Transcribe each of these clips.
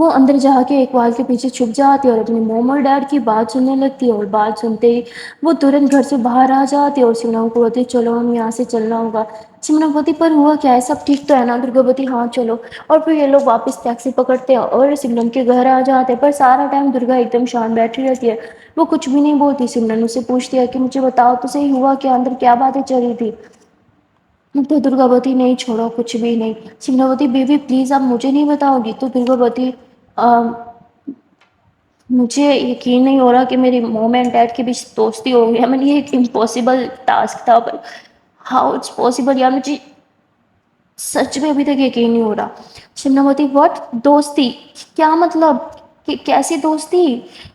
وہ اندر جا کے ایک وال کے پیچھے چھپ جاتی ہے اور اپنی موم اور ڈیڈ کی بات سننے لگتی ہے، اور بات سنتے ہی وہ ترنت گھر سے باہر آ جاتی ہے اور سمرن کو بولتی ہے چلو ہم یہاں سے چلنا ہوگا۔ سمرن بولتی پر ہوا کیا ہے، سب ٹھیک تو ہے نا؟ درگا بولتی ہاں چلو، اور پھر یہ لوگ واپس ٹیکسی پکڑتے ہیں اور سمرن کے گھر آ جاتے ہیں، پر سارا ٹائم درگا ایک دم شانت بیٹھی رہتی ہے، وہ کچھ بھی نہیں بولتی۔ سمرن اس سے پوچھتی ہے کہ مجھے بتاؤ تو صحیح ہوا کیا، اندر کیا باتیں چل رہی تھی؟ تو درگاوتی نہیں، چھوڑو کچھ بھی نہیں۔ سمراوتی بیبی پلیز آپ مجھے نہیں بتاؤ گی؟ تو درگاوتی مجھے یقین نہیں ہو رہا کہ میری موم اینڈ ڈیڈ کے بیچ دوستی ہو گئی ہے، میں نے یہ ایک امپاسبل ٹاسک تھا، پر ہاؤ اٹس پاسبل، یا مجھے سچ میں ابھی تک یقین نہیں ہو رہا۔ شمناوتی واٹ دوستی؟ کیا مطلب؟ کہ کیسی دوستی؟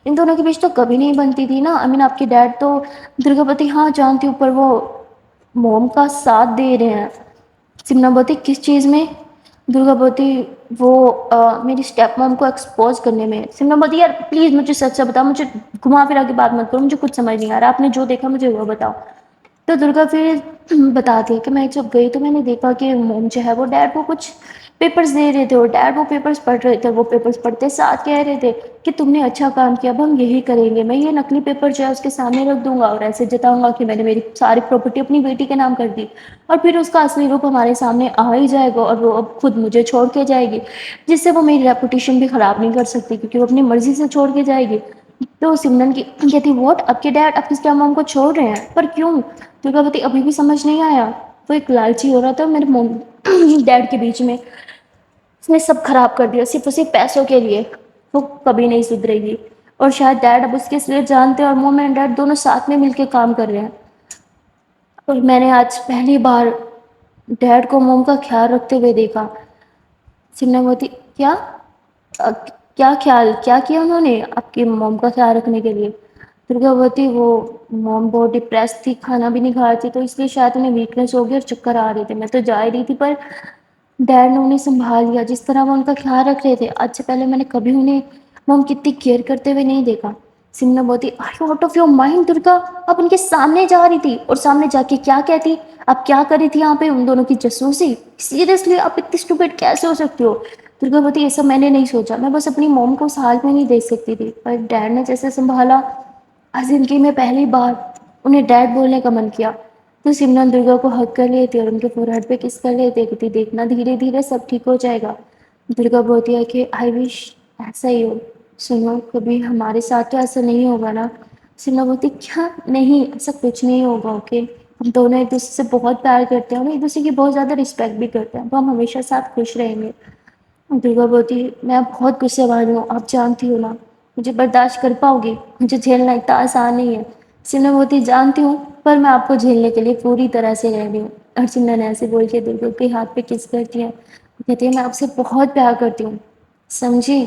ان دونوں کے بیچ تو کبھی نہیں بنتی تھی نا، آئی مین آپ کے ڈیڈ تو درگاوتی ہاں جانتی ہوں، پر وہ موم کا ساتھ دے رہے ہیں۔ سمناوتی کس چیز میں؟ درگاوتی وہ میری اسٹیپ مام کو ایکسپوز کرنے میں۔ سمناوتی یار پلیز مجھے سچ سے بتاؤ، مجھے گھما پھرا کے بات مت کرو، مجھے کچھ سمجھ نہیں آ رہا، آپ نے جو دیکھا مجھے وہ بتاؤ۔ تو درگا پھر بتاتی ہے کہ میں جب گئی تو میں نے دیکھا کہ موم جو ہے وہ ڈیڈ کو کچھ پیپرز دے رہے تھے، اور ڈیڈ وہ پیپرز پڑھ رہے تھے، وہ پیپرز پڑھتے ساتھ کہہ رہے تھے کہ تم نے اچھا کام کیا، اب ہم یہی کریں گے، میں یہ نکلی پیپر جو ہے اس کے سامنے رکھ دوں گا اور ایسے جتاؤں گا کہ میں نے میری ساری پراپرٹی اپنی بیٹی کے نام کر دی، اور پھر اس کا اصلی روپ ہمارے سامنے آ ہی جائے گا، اور وہ اب خود مجھے چھوڑ کے جائے گی، جس سے وہ میری ریپوٹیشن بھی خراب نہیں کر سکتی کیونکہ وہ اپنی مرضی سے چھوڑ کے جائے گی۔ تو سمرن کی کہتی واٹ، آپ کے ڈیڈ آپ کی اسٹیپ مام کو چھوڑ رہے ہیں، پر کیوں؟ درگاوتی ابھی بھی سمجھ نہیں آیا، وہ ایک لالچی ہو رہا تھا میرے موم ڈیڈ کے بیچ میں، اس نے سب خراب کر دیا صرف اسی پیسوں کے لیے، وہ کبھی نہیں سدھرے گی، اور شاید ڈیڈ اب اس کے لیے جانتے ہیں، اور موم اینڈ ڈیڈ دونوں ساتھ میں مل کے کام کر رہے ہیں، اور میں نے آج پہلی بار ڈیڈ کو موم کا خیال رکھتے ہوئے دیکھا۔ سمناوتی کیا؟ کیا خیال کیا کیا انہوں نے آپ کی موم کا خیال رکھنے کے لیے؟ درگاوتی وہ موم بہت ڈپریس تھی، کھانا بھی نہیں کھا رہی تھی، تو اس لیے شاید انہیں ویکنیس ہو گئی اور چکر آ رہے تھے، میں تو جا ہی رہی تھی، پر ڈیڈ نے انہیں سنبھال لیا، جس طرح وہ ان کا خیال رکھ رہے تھے آج سے پہلے میں نے کبھی انہیں موم کتنی کیئر کرتے ہوئے نہیں دیکھا۔ سمناوتی are you out of your mind Durga, آپ ان کے سامنے جا رہی تھی اور سامنے جا کے کیا کہتی؟ آپ کیا کر رہی تھی یہاں پہ ان دونوں کی جاسوسی؟ سیریسلی آپ اتنی اسٹوپڈ کیسے ہو سکتی ہو؟ درگاوتی یہ سب میں نے نہیں سوچا، میں بس اپنی موم کو اس حال میں نہیں دیکھ سکتی تھی، پر ڈیڈ نے جیسے سنبھالا، زندگی میں پہلی بار انہیں ڈیڈ بولنے کا من کیا، تو سمرن درگا کو ہگ کر لیتی اور ان کے فور ہیڈ پہ کس کر لیتے، کہتی دیکھنا دھیرے دھیرے سب ٹھیک ہو جائے گا۔ درگا بولتی ہے کہ آئی وش ایسا ہی ہو، سنو کبھی ہمارے ساتھ تو ایسا نہیں ہوگا نا؟ سمرن بولتی کیا نہیں، ایسا کچھ نہیں ہوگا، اوکے ہم دونوں ایک دوسرے سے بہت پیار کرتے ہیں اور ایک دوسرے کی بہت زیادہ رسپیکٹ بھی کرتے ہیں، تو ہم ہمیشہ ساتھ خوش رہیں گے۔ درگا بولتی میں بہت غصے والی ہوں، آپ جانتی ہو نا، مجھے برداشت کر پاؤ گی؟ مجھے جھیلنا اتنا آسان نہیں ہے۔ سمرن بولتی جانتی ہوں، پر میں آپ کو جھیلنے کے لیے پوری طرح سے ریڈی ہوں۔ اور سمرن ایسے بول کے درگا کے ہاتھ پہ کس کرتی ہے، کہتی ہے میں آپ سے بہت پیار کرتی ہوں، سمجھی؟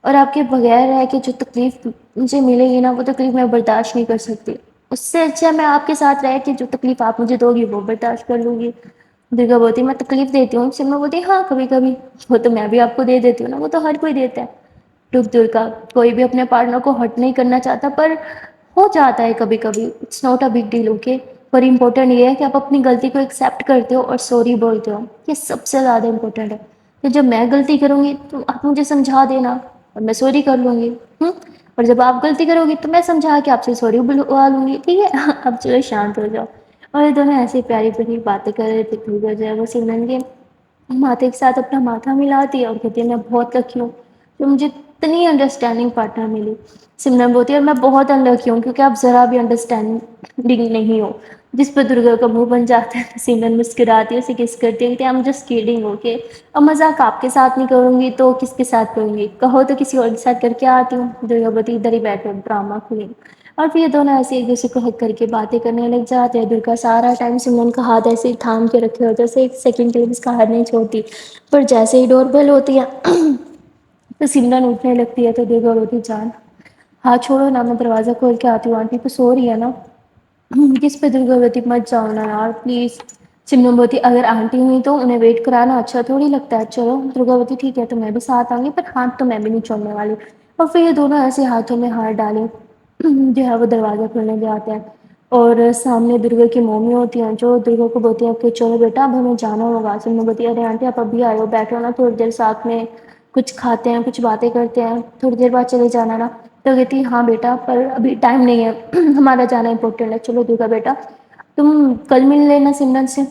اور آپ کے بغیر رہ کے جو تکلیف مجھے ملے گی نا، وہ تکلیف میں برداشت نہیں کر سکتی، اس سے اچھا میں آپ کے ساتھ رہ کے جو تکلیف آپ مجھے دو گی وہ برداشت کر لوں گی۔ درگا بولتی میں تکلیف دیتی ہوں؟ سمرن بولتی ہاں کبھی کبھی، وہ تو میں بھی آپ کو دے دیتی ہوں نا، وہ تو ہر کوئی دیتا ہے۔ ٹک درگا کوئی بھی اپنے پارٹنر کو ہرٹ نہیں کرنا چاہتا، پر ہو جاتا ہے کبھی کبھی، it's not a big deal, okay? پر امپورٹنٹ یہ ہے کہ آپ اپنی غلطی کو ایکسیپٹ کرتے ہو اور سوری بولتے ہو، یہ سب سے زیادہ امپورٹنٹ ہے۔ تو جب میں غلطی کروں گی تو آپ مجھے سمجھا دینا اور میں سوری کر لوں گی، اور جب آپ غلطی کرو گی تو میں سمجھا کے آپ سے سوری بلوا لوں گی، ٹھیک ہے؟ اب چلو شانت ہو جاؤ۔ اور یہ دونوں ایسی پیاری پیاری باتیں کر رہے تھے، درگا جو ہے وہ سمرن کے ماتھے کے ساتھ اپنا ماتھا ملاتی ہے اور کہتی ہے میں بہت لکی ہوں کہ مجھے اتنی انڈرسٹینڈنگ پارٹنر ملی۔ سمرن بولتی ہے اور میں بہت انلکی ہوں کیونکہ آپ ذرا بھی انڈرسٹینڈنگ نہیں ہو، جس پہ درگا کا منہ بن جاتا ہے۔ سمرن مسکراتی ہے، اسے کس کرتی ہے، کہتی ہے I'm just kidding، اوکے؟ اب مذاق آپ کے ساتھ نہیں کروں گی تو کس کے ساتھ کروں گی، کہو تو کسی اور کے ساتھ کر کے آتی ہوں۔ درگا بولتی ادھر ہی بیٹھو ڈرامہ کوئین، اور پھر یہ دونوں ایسے ایک دوسرے کو ہگ کر کے باتیں کرنے لگ جاتے ہیں۔ درگا سارا ٹائم سمرن کا ہاتھ ایسے ہی تھام کے رکھے ہوتے، اسے ایک سیکنڈ کے لیے اس کا ہاتھ نہیں چھوڑتی، پر جیسے ہی ڈور بیل ہوتی ہے تو سمرن اٹھنے لگتی ہے، تو درگا بولتی جان ہاتھ چھوڑو نا، میں دروازہ کھول کے آتی ہوں، آنٹی تو سو رہی ہے نا؟ کس پہ؟ درگا بولتی مت جاؤ نا یار پلیز۔ سمرن بولتی اگر آنٹی ہوئی تو انہیں ویٹ کرانا اچھا تھوڑی لگتا ہے، چلو۔ درگا بولتی ٹھیک ہے تو میں بھی ساتھ آؤں گی، پر ہاتھ تو میں بھی نہیں چھوڑنے والی۔ اور پھر یہ دونوں ایسے ہاتھوں میں ہاتھ ڈالے جو ہے وہ دروازہ کھولنے لے آتے ہیں، اور سامنے درگا کی مومی ہوتی ہیں جو درگا کو بولتی ہیں کہ چلو بیٹا اب ہمیں جانا ہوگا۔ سمرن بولتی ارے آنٹی آپ ابھی آئے ہو، بیٹھو نا تھوڑی دیر ساتھ میں، کچھ کھاتے ہیں، کچھ باتیں کرتے ہیں، تھوڑی دیر بعد چلے جانا نا۔ تو کہتی ہاں بیٹا پر ابھی ٹائم نہیں ہے، ہمارا جانا امپورٹنٹ ہے، چلو درگا بیٹا تم کل مل لینا سمرن سے،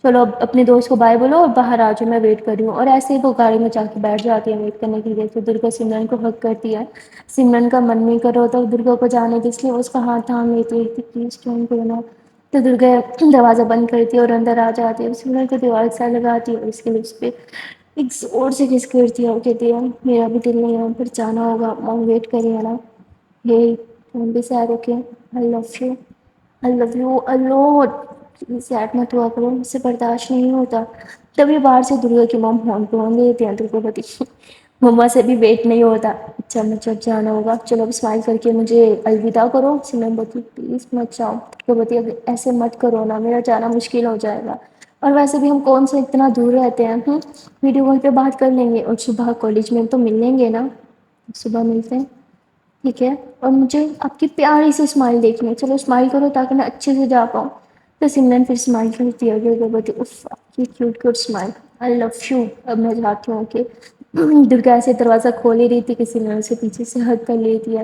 چلو اب اپنے دوست کو بائے بولو اور باہر آ جاؤ، میں ویٹ کر رہی ہوں۔ اور ایسے ہی وہ گاڑی میں جا کے بیٹھ جاتی ہے ویٹ کرنے کے لیے، تو درگا سمرن کو ہگ کرتی ہے۔ سمرن کا من نہیں کر رہا ہوتا درگا کو جانے دے، اس لیے وہ اس کا ہاتھ تھام لیتی ہے کہ پلیز ڈونٹ گو نا۔ تو درگا دروازہ بند کرتی ہے اور اندر آ جاتی ہے، سمرن کو دیوار سے لگاتی ہے اور اس کے لپس پہ ایک زور سے کس کرتی ہے اور کہتی ہے میرا بھی دل نہیں ہے پر جانا ہوگا، مام ویٹ کری ہے نا، یہ تم بھی سیڈ ہو کے I love you, I love you a lot, sad مت ہوا کرو، مجھ سے برداشت نہیں ہوتا۔ تبھی باہر سے درگا کی مام ہون پون دیتی ہیں درگاوتی، مما سے بھی ویٹ نہیں ہوتا، اچھا مجھے اب جانا ہوگا، چلو اب اسمائل کر کے مجھے الوداع کرو۔ سمرن بولتی پلیز مت جاؤ، تو بولتی ایسے مت کرو نا، میرا جانا مشکل ہو جائے گا، اور ویسے بھی ہم کون سے اتنا دور رہتے ہیں، ویڈیو کال پہ بات کر لیں گے، اور صبح کالج میں تو مل لیں گے نا، صبح ملتے ہیں ٹھیک ہے، اور مجھے آپ کی پیاری سی اسمائل دیکھنی ہے، چلو اسمائل کرو تاکہ میں اچھے سے جا پاؤں۔ تو سمرن پھر اسمائل کرتی ہے، درگا بولتی اف آپ کی cute cute smile, I love you, اب میں جاتی ہوں کہ درگا ایسے دروازہ کھول ہی رہی تھی کہ سمرن سے پیچھے سے ہگ کر لیتی ہے،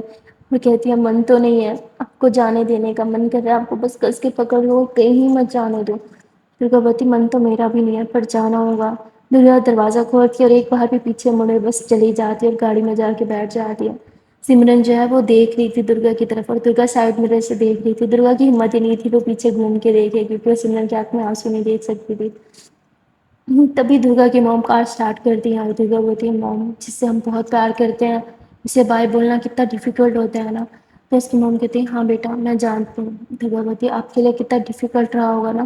وہ کہتی ہے من تو نہیں ہے آپ کو جانے دینے کا، من کر رہا ہے آپ کو بس کس کے پکڑ لو کہیں مت جانے دو۔ درگا بولتی من تو میرا بھی نہیں ہے پر جانا ہوگا۔ درگا دروازہ کھولتی ہے اور ایک بار بھی پیچھے مڑے بس چلی جاتی ہے اور گاڑی میں جا کے بیٹھ جاتی ہے۔ سمرن جو ہے وہ دیکھ رہی تھی درگا کی طرف، اور درگا سائڈ مرر سے دیکھ رہی تھی، درگا کی ہمت ہی نہیں تھی وہ پیچھے گھوم کے دیکھے کیونکہ وہ سمرن کے آنکھ میں آنسو نہیں دیکھ سکتی تھی۔ تبھی درگا کی موم کار اسٹارٹ کرتی ہے اور درگا بولتی ہے موم جس سے ہم بہت پیار کرتے ہیں اسے بائے بولنا کتنا ڈیفیکلٹ ہوتا ہے نا، تو اس کی موم کہتی ہے ہاں بیٹا میں جانتی ہوں۔ درگا بولتی ہے آپ کے لیے کتنا ڈیفیکلٹ رہا ہوگا نا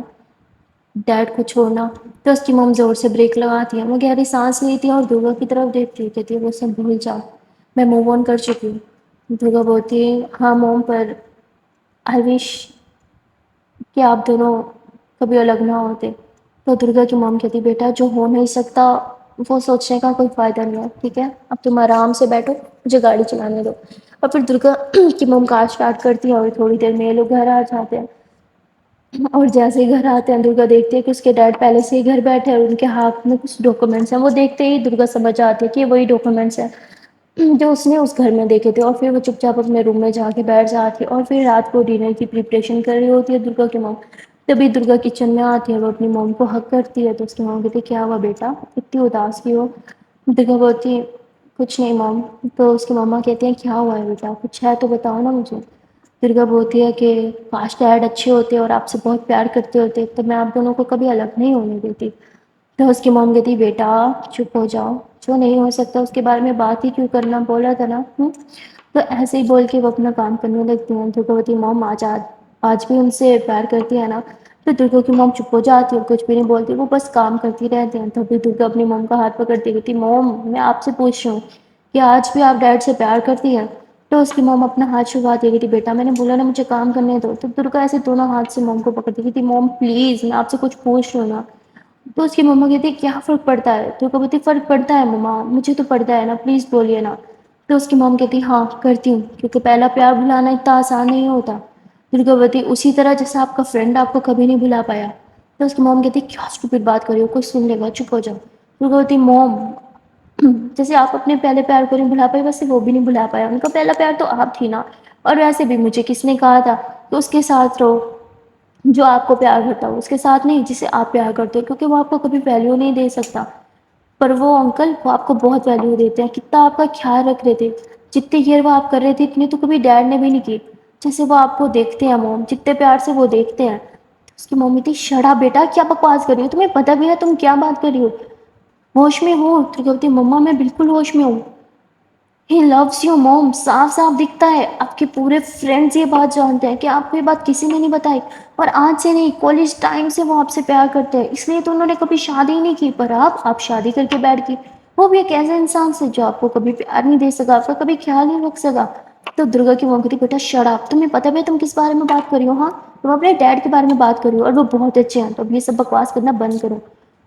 ڈیڈ کو چھوڑنا، تو اس کی موم زور سے بریک لگاتی ہے، وہ گہری سانس لیتی ہے اور درگا کی طرف دیکھتی ہے، کہتی ہے وہ سب بھول جاؤ میں موو آن کر چکی ہوں۔ درگا بولتی ہے ہاں موم پر آئی وش کہ آپ دونوں کبھی الگ نہ ہوتے۔ تو درگا کی موم کہتی بیٹا جو ہو نہیں سکتا وہ سوچنے کا کوئی فائدہ نہیں ہے، ٹھیک ہے اب تم آرام سے بیٹھو مجھے گاڑی چلانے دو۔ اور پھر درگا کی موم کار اسٹارٹ کرتی ہے اور تھوڑی دیر میں یہ لوگ گھر آ جاتے ہیں، اور جیسے ہی گھر آتے ہیں درگا دیکھتے ہیں کہ اس کے ڈیڈ پہلے سے ہی گھر بیٹھے اور ان کے ہاتھ میں کچھ ڈاکومنٹس ہیں، وہ دیکھتے ہی درگا سمجھ آتی ہے کہ وہی ڈاکومنٹس ہیں جو اس نے اس گھر میں دیکھے تھے، اور پھر وہ چپ چاپ اپنے روم میں جا کے بیٹھ جاتی ہے، اور پھر رات کو ڈنر کی پریپریشن کر رہی ہوتی ہے درگا کی موم۔ تبھی درگا کچن میں آتی ہے، وہ اپنی موم کو ہگ کرتی ہے، تو اس کی موم کہتی ہے کیا ہوا بیٹا اتنی اداس کی ہو؟ درگا بولتی ہے کچھ نہیں موم، تو اس کی مما کہتی ہیں کیا ہوا ہے بیٹا کچھ ہے تو بتاؤ نا مجھے۔ درگا بولتی ہے کہ کاش ڈیڈ اچھے ہوتے اور آپ سے بہت پیار کرتے ہوتے تو میں آپ دونوں کو کبھی الگ نہیں ہونے دیتی۔ تو اس کی موم کہتی بیٹا چپ ہو جاؤ، جو نہیں ہو سکتا اس کے بارے میں بات ہی کیوں کرنا، بولا تھا نا۔ تو ایسے ہی بول کے وہ اپنا کام کرنے لگتی ہیں۔ درگا بولتی موم آج بھی ان سے پیار کرتی ہے نا؟ تو درگا کی موم چپ ہو جاتی ہے اور کچھ بھی نہیں بولتی، وہ بس کام کرتی رہتے ہیں۔ تبھی درگا اپنی موم کا ہاتھ پکڑتی کہتی موم میں آپ سے پوچھ رہی ہوں کہ آج بھی آپ ڈیڈ سے پیار کرتی ہیں؟ تو اس کی موم اپنا ہاتھ چھڑواتی ہے، کہتی بیٹا میں نے بولا نا مجھے کام کرنے دو۔ تو درگا ایسے دونوں ہاتھ سے موم کو پکڑتی کہتی موم پلیز میں آپ سے کچھ پوچھ رہی ہوں نا۔ تو اس کی مما کہتی کیا فرق پڑتا ہے؟ تو وہ کہتی فرق پڑتا ہے مما مجھے تو پڑتا ہے نا پلیز بولیے نا۔ تو اس کی موم کہتی ہاں کرتی ہوں کیونکہ پہلا پیار بھلانا اتنا آسان نہیں ہوتا۔ درگا بولتی اسی طرح جیسا آپ کا فرینڈ آپ کو کبھی نہیں بھلا پایا۔ تو اس کی موم کہتی کیا اسٹوپڈ بات کر رہی ہو کوئی سن لے گا چپ ہو جاؤ۔ درگا بولتی موم جیسے آپ اپنے پہلے پیار کو نہیں بھلا پائی ویسے وہ بھی نہیں بھلا پایا، ان کا پہلا پیار تو آپ تھی نا، اور ویسے بھی مجھے کس نے کہا تھا کہ اس کے ساتھ رہو جو آپ کو پیار کرتا ہو، اس کے ساتھ نہیں جسے آپ پیار کرتے ہو، کیونکہ وہ آپ کو کبھی ویلیو نہیں دے سکتا، پر وہ انکل وہ آپ کو بہت ویلیو دیتے ہیں، کتنا آپ کا خیال رکھ رہے تھے، جتنی کیئر وہ آپ کر رہے تھے اتنی تو کبھی ڈیڈ نے بھی نہیں کی جیسے وہ آپ کو دیکھتے ہیں موم، جتنے پیار سے وہ دیکھتے ہیں۔ اس کی موم کہتی شٹ اپ بیٹا کیا بکواس کر رہی ہو، تمہیں پتہ بھی ہے تم کیا بات کر رہی ہو، ہوش میں ہو؟ تو کہتی مما میں بالکل ہوش میں ہوں۔ ہی لوز یو موم، صاف صاف دکھتا ہے، آپ کے پورے فرینڈز یہ بات جانتے ہیں کہ آپ کو یہ بات کسی نے نہیں بتائی، اور آج سے نہیں کالج ٹائم سے وہ آپ سے پیار کرتے ہیں، اس لیے تو انہوں نے کبھی شادی ہی نہیں کی، پر آپ شادی کر کے بیٹھ گئی، وہ بھی ایک ایسے انسان سے جو آپ کو کبھی پیار نہیں دے سکا، آپ کا کبھی خیال نہیں رکھ سکا۔ تو درگا کی موم کہتی بیٹا شٹ اپ، تمہیں پتہ بھی ہے تم کس بارے میں بات کر رہی ہو؟ ہاں تم اپنے ڈیڈ کے بارے میں بات کر رہی ہو اور وہ بہت اچھے ہیں، تو اب یہ سب بکواس کرنا بند کرو،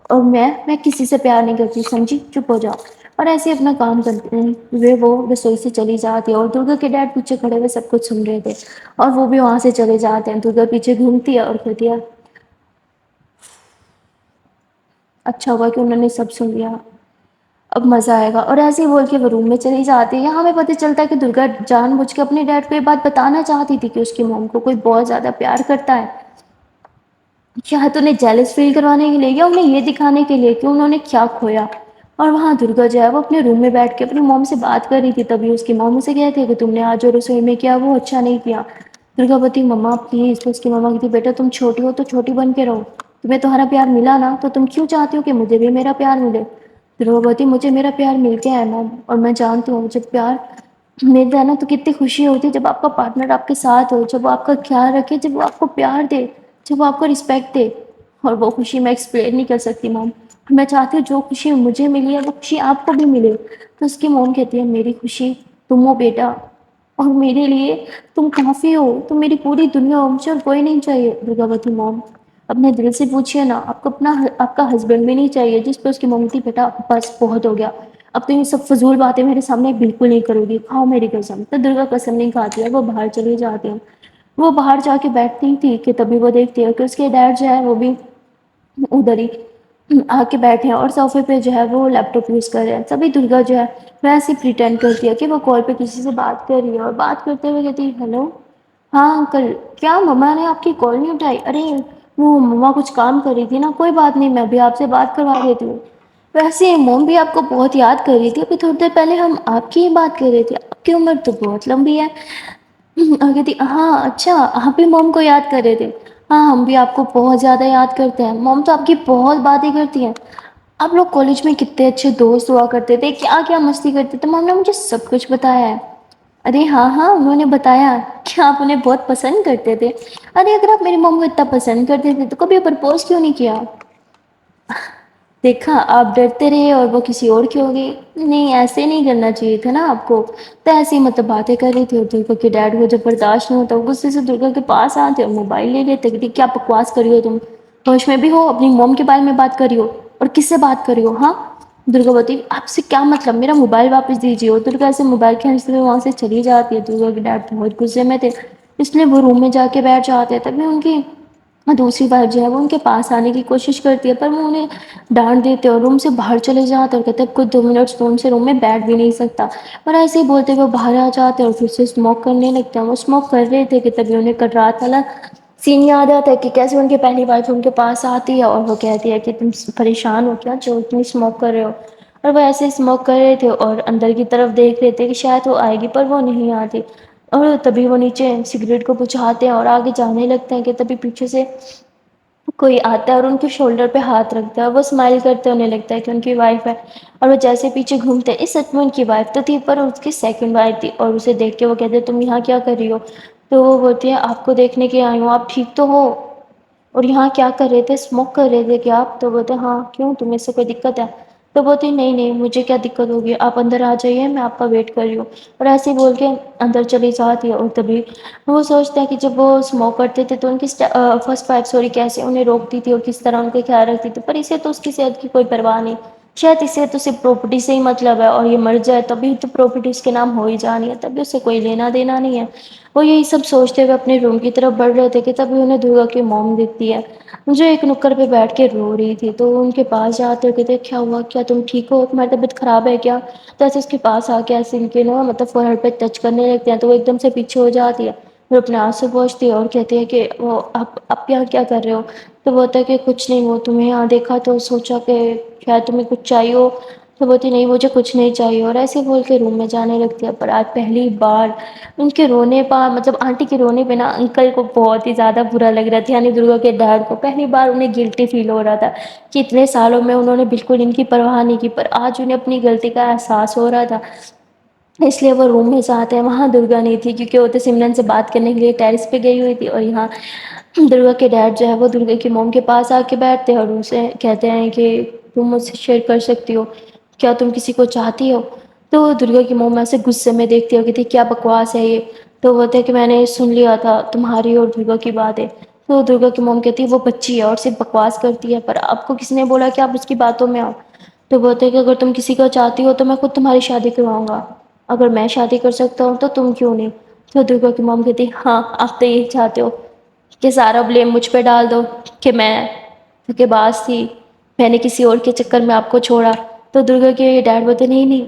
اور میں کسی سے پیار نہیں کرتی سمجھی، چپ ہو جاؤ۔ اور ایسے ہی اپنا کام کرتے ہوئے وہ رسوئی سے چلی جاتی ہے، اور درگا کے ڈیڈ پیچھے کھڑے ہوئے سب کچھ سن رہے تھے، اور وہ بھی وہاں سے چلے جاتے ہیں۔ درگا پیچھے گھومتی ہے اور کہتی ہے اچھا ہوا کہ انہوں نے سب سن لیا، اب مزہ آئے گا، اور ایسے ہی بول کے وہ روم میں چلی جاتی ہے۔ یہاں ہمیں پتہ چلتا ہے کہ درگا جان بوجھ کے اپنے ڈیڈ کو یہ بات بتانا چاہتی تھی کہ اس کی موم کو کوئی بہت زیادہ پیار کرتا ہے، شاید انہیں جیلس فیل کروانے کے لیے یا انہیں یہ دکھانے کے لیے کہ انہوں نے کیا کھویا۔ اور وہاں درگا جو ہے وہ اپنے روم میں بیٹھ کے اپنی موم سے بات کر رہی تھی، تبھی اس کی موم اسے کہتی ہے کہ تم نے آج جو رسوئی میں کیا وہ اچھا نہیں کیا۔ درگا بولتی مما پلیز، تو اس کی مما کہتی بیٹا تم چھوٹی ہو تو چھوٹی بن کے رہو، تمہیں تمہارا پیار ملا نا تو تم کیوں چاہتی ہو کہ مجھے بھی میرا پیار ملے؟ درگا بولتی مجھے میرا پیار مل گیا ہے مام، اور میں جانتی ہوں جب پیار ملتا ہے نا تو کتنی خوشی ہوتی ہے، جب آپ کا پارٹنر آپ کے ساتھ ہو، جب وہ آپ کا خیال رکھے، جب وہ آپ کو پیار دے، جب وہ آپ کو رسپیکٹ دے، اور وہ خوشی میں ایکسپلین نہیں کر سکتی مام۔ میں چاہتی ہوں جو خوشی مجھے ملی ہے وہ خوشی آپ کو بھی ملے۔ تو اس کی موم کہتی ہے میری خوشی تم ہو بیٹا، اور میرے لیے تم کافی ہو، تم میری پوری دنیا ہو، مجھے اور کوئی نہیں چاہیے۔ درگاوتی موم اپنے دل سے پوچھئے نا، آپ کو آپ کا ہسبینڈ بھی نہیں چاہیے؟ جس پہ اس کی موم تھی بیٹا بس بہت ہو گیا، اب تو یہ سب فضول باتیں میرے سامنے بالکل نہیں کرو گی، کھاؤ میری قسم۔ تو درگا قسم نہیں کھاتی ہے، وہ باہر چلی جاتی ہے۔ وہ باہر جا کے بیٹھتی تھی کہ تبھی وہ دیکھتی ہے کہ اس کے ڈیڈ جو ہے وہ بھی ادھر ہی آ کے بیٹھے ہیں اور صوفے پہ جو ہے وہ لیپ ٹاپ یوز کر رہے ہیں۔ تبھی درگا جو ہے ویسے پریٹینڈ کرتی ہے کہ وہ کال پہ کسی سے بات کر رہی ہے، اور بات کرتے ہوئے کہتی ہے ہیلو ہاں انکل، کیا مما نے آپ کی کال نہیں اٹھائی؟ ارے وہ مما کچھ کام کر رہی تھی نا، کوئی بات نہیں میں بھی آپ سے بات کروا دیتی ہوں۔ ویسے موم بھی آپ کو بہت یاد کر رہی تھی، ابھی تھوڑی دیر پہلے ہم آپ کی ہی بات کر رہے تھے، آپ کی عمر تو بہت لمبی ہے۔ اور کہتی ہاں اچھا آپ بھی موم کو یاد کر رہے تھے؟ ہاں ہم بھی آپ کو بہت زیادہ یاد کرتے ہیں، موم تو آپ کی بہت باتیں کرتی ہیں، آپ لوگ کالج میں کتنے اچھے دوست ہوا کرتے تھے، کیا کیا مستی کرتے تھے، موم نے مجھے سب کچھ بتایا ہے۔ ارے ہاں ہاں انہوں نے بتایا کہ آپ انہیں بہت پسند کرتے تھے۔ ارے اگر آپ میری موم کو اتنا پسند کرتے تھے تو کبھی پرپوز کیوں نہیں کیا؟ دیکھا آپ ڈرتے رہے اور وہ کسی اور کی ہو گئی۔ نہیں ایسے نہیں کرنا چاہیے تھا نا آپ کو۔ تو ایسے ہی مطلب باتیں کر رہی تھی، اور درگا کے ڈیڈ کو جب برداشت نہیں ہوتا وہ غصے سے درگا کے پاس آتے اور موبائل لے لیتے کہ کیا بکواس کری ہو تم، ہوش میں بھی ہو؟ اپنی موم کے بارے میں بات کری ہو اور کس سے بات کری ہو؟ ہاں درگا بولتی آپ سے کیا مطلب، میرا موبائل واپس دیجیے۔ اور درگا سے موبائل کھینچتے ہوئے وہاں سے چلی جاتی ہے۔ درگا کے ڈیڈ بہت غصے میں تھے، اس لیے وہ روم میں جا کے بیٹھ جاتے ہیں۔ تبھی ان کی دوسری وائف جو ہے وہ ان کے پاس آنے کی کوشش کرتی ہے، پر وہ انہیں ڈانٹ دیتے اور روم سے باہر چلے جاتے اور کہتے ہیں کچھ 2 منٹ فون سے روم میں بیٹھ بھی نہیں سکتا، اور ایسے ہی بولتے وہ باہر آ جاتے اور پھر سے اسموک کرنے لگتے ہیں۔ وہ اسموک کر رہے تھے کہ تبھی انہیں کل رات والا سین یاد آتا ہے کہ کیسے ان کی پہلی وائف ان کے پاس آتی ہے اور وہ کہتی ہے کہ تم پریشان ہو کیا جو اتنی اسموک کر رہے ہو؟ اور وہ ایسے اسموک کر رہے تھے اور اندر کی طرف دیکھ رہے تھے کہ شاید وہ آئے گی، پر وہ نہیں آتی، اور تبھی وہ نیچے سگریٹ کو بجھاتے ہیں اور آگے جانے لگتے ہیں کہ تبھی پیچھے سے کوئی آتا ہے اور ان کے شولڈر پہ ہاتھ رکھتا ہے، وہ اسمائل کرتے انہیں لگتا ہے کہ ان کی وائف ہے، اور وہ جیسے پیچھے گھومتے ہیں، اس سچ میں ان کی وائف تو تھی پر اس کی سیکنڈ وائف تھی، اور اسے دیکھ کے وہ کہتے تم یہاں کیا کر رہی ہو؟ تو وہ بولتی ہے آپ کو دیکھنے کے آئی ہوں، آپ ٹھیک تو ہو؟ اور یہاں کیا کر رہے تھے، اسموک کر رہے تھے کیا آپ؟ تو بولتے ہاں کیوں تمہیں سے کوئی دقت ہے؟ تو بولتی نہیں نہیں مجھے کیا دقت ہوگی، آپ اندر آ جائیے میں آپ کا ویٹ کر رہی ہوں، اور ایسے ہی بول کے اندر چلی جاتی ہے۔ اور تبھی وہ سوچتے ہیں کہ جب وہ اسموک کرتے تھے تو ان کی فرسٹ وائف سوری کیسے انہیں روکتی تھی اور کس طرح ان کا خیال رکھتی تھی، پر اسے تو اس کی صحت کی کوئی پرواہ نہیں، شاید اسے تو صرف پراپرٹی سے ہی مطلب ہے، اور یہ مر جائے تبھی تو پراپرٹی اس کے نام ہو ہی جانی ہے، تبھی اسے کوئی لینا دینا نہیں ہے۔ وہ یہی سب سوچتے ہوئے اپنے روم کی طرف بڑھ رہے تھے کہ تبھی انہیں درگا کی موم دکھتی ہے جو ایک نکڑ پہ بیٹھ کے رو رہی تھی۔ تو ان کے پاس جاتے ہوئے کہتے کیا ہوا، کیا تم ٹھیک ہو، تمہاری طبیعت خراب ہے کیا؟ تو ایسے اس کے پاس آ کے ایسے ان کے نا مطلب فورہیڈ پہ ٹچ کرنے لگتے ہیں، تو وہ ایک دم سے پیچھے ہو جاتی ہے، وہ اپنے آنسو پوچھتی ہے اور کہتی ہے کہ وہ آپ یہاں کیا کر رہے ہو؟ تو بولتا ہے کہ کچھ نہیں، وہ تمہیں یہاں دیکھا تو سوچا کہ شاید تمہیں کچھ چاہیے ہو، تو بولتی نہیں مجھے کچھ نہیں چاہیے، اور ایسے بول کے روم میں جانے لگتی ہے۔ پر آج پہلی بار ان کے رونے پہ مطلب آنٹی کے رونے پہ نا انکل کو بہت ہی زیادہ برا لگ رہا تھا، یعنی درگا کے ڈیڈ کو پہلی بار انہیں گلٹی فیل ہو رہا تھا کہ اتنے سالوں میں انہوں نے بالکل ان کی پرواہ نہیں کی، پر آج انہیں اپنی غلطی کا احساس ہو رہا تھا، اس لیے وہ روم میں جاتے ہیں۔ وہاں درگا نہیں تھی کیونکہ وہ تو سمرن سے بات کرنے کے لیے ٹیرس پہ گئی ہوئی تھی، اور یہاں درگا کے ڈیڈ جو ہے وہ درگا کی موم کے پاس آ کے بیٹھتے ہیں اور اسے کہتے ہیں کہ تم مجھ سے شیئر کر سکتی ہو، کیا تم کسی کو چاہتی ہو؟ تو درگا کی موم ایسے غصے میں دیکھتی ہو کہ کیا بکواس ہے یہ؟ تو بولتے ہیں کہ میں نے سن لیا تھا تمہاری اور درگا کی باتیں۔ تو درگا کی موم کہتی ہے وہ بچی ہے اور صرف بکواس کرتی ہے، پر آپ کو کس نے بولا کہ آپ اس کی باتوں میں آؤ؟ تو بولتے ہیں کہ اگر تم کسی کو چاہتی ہو تو میں خود تمہاری شادی کرواؤں گا، اگر میں شادی کر سکتا ہوں تو تم کیوں نہیں؟ تو درگا کی موم کہتی ہاں آپ تو یہی چاہتے ہو کہ سارا بلیم مجھ پہ ڈال دو کہ میں دھوکے باز تھی، میں نے کسی اور کے چکر میں آپ کو چھوڑا، تو درگا کے ڈیڈ بولتے نہیں نہیں،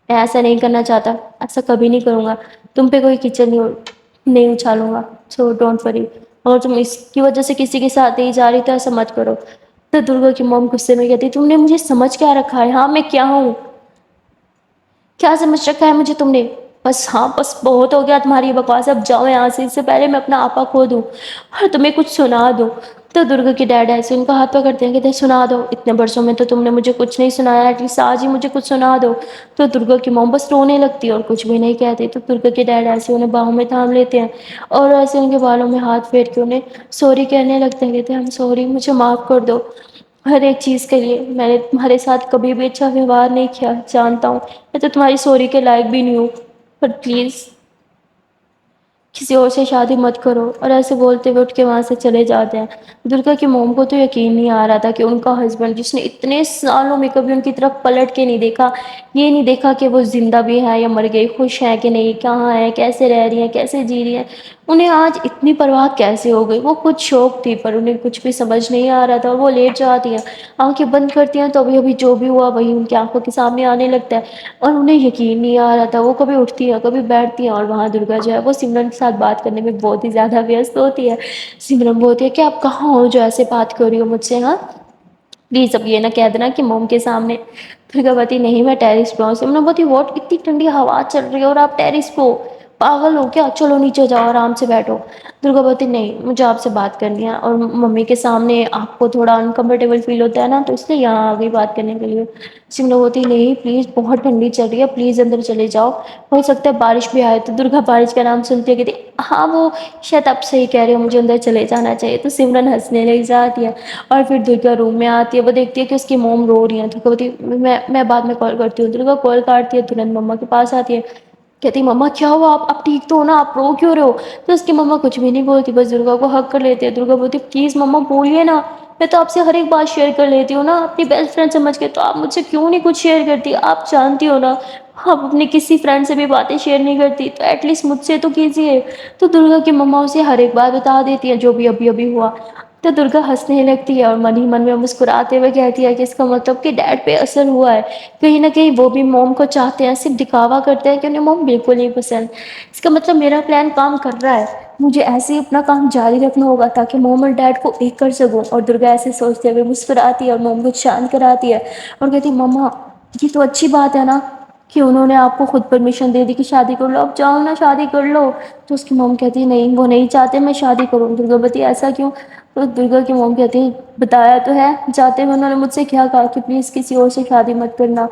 میں ایسا نہیں کرنا چاہتا، ایسا کبھی نہیں کروں گا، تم پہ کوئی کیچڑ نہیں اچھالوں گا، سو ڈونٹ وری، اور تم اس کی وجہ سے کسی کے ساتھ نہیں جا رہی تو ایسا مت کرو۔ تو درگا کی موم غصے میں کہتی تم نے مجھے سمجھ کیا رکھا ہے؟ ہاں میں کیا ہوں؟ کیا سمجھ رکھا ہے مجھے تم نے؟ بس ہاں بس بہت ہو گیا تمہاری بکواس، اب جاؤ یہاں سے، اس سے پہلے میں اپنا آپا کھو دوں اور تمہیں کچھ سنا دوں۔ تو درگا کے ڈیڈ ایسے ان کا ہاتھ پکڑتے ہیں، کہتے ہیں سنا دو، اتنے برسوں میں تو تم نے مجھے کچھ نہیں سنایا، ایٹ لیسٹ آج ہی مجھے کچھ سنا دو۔ تو درگا کی موم بس رونے لگتی ہے اور کچھ بھی نہیں کہتی۔ تو درگا کے ڈیڈ ایسے انہیں باہوں میں تھام لیتے ہیں اور ایسے ان کے بالوں میں ہاتھ پھیر کے انہیں سوری کہنے لگتے ہیں، کہتے ہیں I'm sorry، مجھے معاف کر دو ہر ایک چیز کے لیے، میں نے تمہارے ساتھ کبھی بھی اچھا ویوہار نہیں کیا، جانتا ہوں میں تو تمہاری سوری کے لائق بھی نہیں ہوں، پر پلیز کسی اور سے شادی مت کرو۔ اور ایسے بولتے ہوئے اٹھ کے وہاں سے چلے جاتے ہیں۔ درگا کی موم کو تو یقین نہیں آ رہا تھا کہ ان کا ہسبینڈ، جس نے اتنے سالوں میں کبھی ان کی طرف پلٹ کے نہیں دیکھا، یہ نہیں دیکھا کہ وہ زندہ بھی ہے یا مر گئی، خوش ہے کہ نہیں، کہاں ہے، کیسے رہ رہی ہیں، کیسے جی رہی ہیں، انہیں آج اتنی پرواہ کیسے ہو گئی۔ وہ خود شوق تھی پر انہیں کچھ بھی سمجھ نہیں آ رہا تھا، اور وہ لیٹ جاتی ہیں، آنکھیں بند کرتی ہیں تو ابھی ابھی جو بھی ہوا وہی ان کی آنکھوں کے سامنے آنے لگتا ہے، اور انہیں یقین نہیں آ رہا تھا۔ وہ کبھی اٹھتی ہیں، کبھی بیٹھتی ہیں، اور وہاں درگا جو ہے وہ سمرن کے ساتھ بات کرنے میں بہت ہی زیادہ ویست ہوتی ہے۔ سمرن بولتی ہے کہ آپ کہاں ہو جو ایسے بات کر رہی ہو مجھ سے؟ ہاں پلیز اب یہ نہ کہہ دینا کہ موم کے سامنے۔ درگا بولتی نہیں میں ٹیرس پہ ہوں۔ سمرن بولتی واٹ، اتنی ٹھنڈی ہوا چل رہی ہے اور آپ ٹیرس پہ ہو، پاگل ہو کیا؟ چلو نیچے جاؤ آرام سے بیٹھو۔ درگا بولتی نہیں مجھے آپ سے بات کرنی ہے، اور ممی کے سامنے آپ کو تھوڑا انکمفرٹیبل فیل ہوتا ہے نا، تو اس لیے یہاں آ گئی بات کرنے کے لیے۔ سمرن بولتی نہیں پلیز بہت ٹھنڈی چل رہی ہے، پلیز اندر چلے جاؤ، ہو سکتا ہے بارش بھی آئے۔ تو درگا بارش کا نام سنتی ہے کہتی ہاں وہ شاید آپ صحیح کہہ رہے ہو، مجھے اندر چلے جانا چاہیے۔ تو سمرن ہنسنے لگ جاتی ہے اور پھر درگا روم میں آتی ہے، وہ دیکھتی ہے کہ اس کی موم رو رہی ہیں۔ درگا بولتی میں بعد میں کال کرتی ہوں۔ درگا کال کاٹتی ہے، ترنت مما کے پاس آتی ہے، کہتی مما کیا ہوا، آپ ٹھیک تو ہو نا، آپ رو کیوں رہے ہو؟ تو اس کی مما کچھ بھی نہیں بولتی، بس درگا کو ہگ کر لیتی ہے۔ درگا بولتی پلیز مما بولیے نا، میں تو آپ سے ہر ایک بات شیئر کر لیتی ہوں نا اپنی بیسٹ فرینڈ سمجھ کے، تو آپ مجھ سے کیوں نہیں کچھ شیئر کرتی؟ آپ جانتی ہو نا آپ اپنی کسی فرینڈ سے بھی باتیں شیئر نہیں کرتی، تو ایٹ لیسٹ مجھ سے تو کیجیے۔ تو درگا کی مما اسے ہر ایک بات بتا دیتی ہے جو بھی ابھی ابھی ہوا۔ تو درگا ہنسنے لگتی ہے اور من ہی من میں مسکراتے ہوئے کہتی ہے کہ اس کا مطلب کہ ڈیڈ پہ اثر ہوا ہے، کہیں نہ کہیں وہ بھی موم کو چاہتے ہیں، صرف دکھاوا کرتے ہیں کہ انہیں موم بالکل نہیں پسند۔ اس کا مطلب میرا پلان کام کر رہا ہے، مجھے ایسے ہی اپنا کام جاری رکھنا ہوگا تاکہ موم اور ڈیڈ کو ایک کر سکوں۔ اور درگا ایسے سوچتے ہوئے مسکراتی ہے اور موم کو شانت کراتی ہے اور کہتی مما یہ تو اچھی بات ہے نا کہ انہوں نے آپ کو خود پرمیشن دے دی کہ شادی کر لو، اب جاؤ نا شادی کر لو۔ تو اس کی موم کہتی نہیں وہ نہیں چاہتے میں شادی کروں۔ درگا بولتی ایسا کیوں؟ تو درگا کی موم کہتی ہے بتایا تو ہے جاتے ہوئے انہوں نے مجھ سے کیا کہا کہ پلیز کسی اور سے شادی مت کرنا۔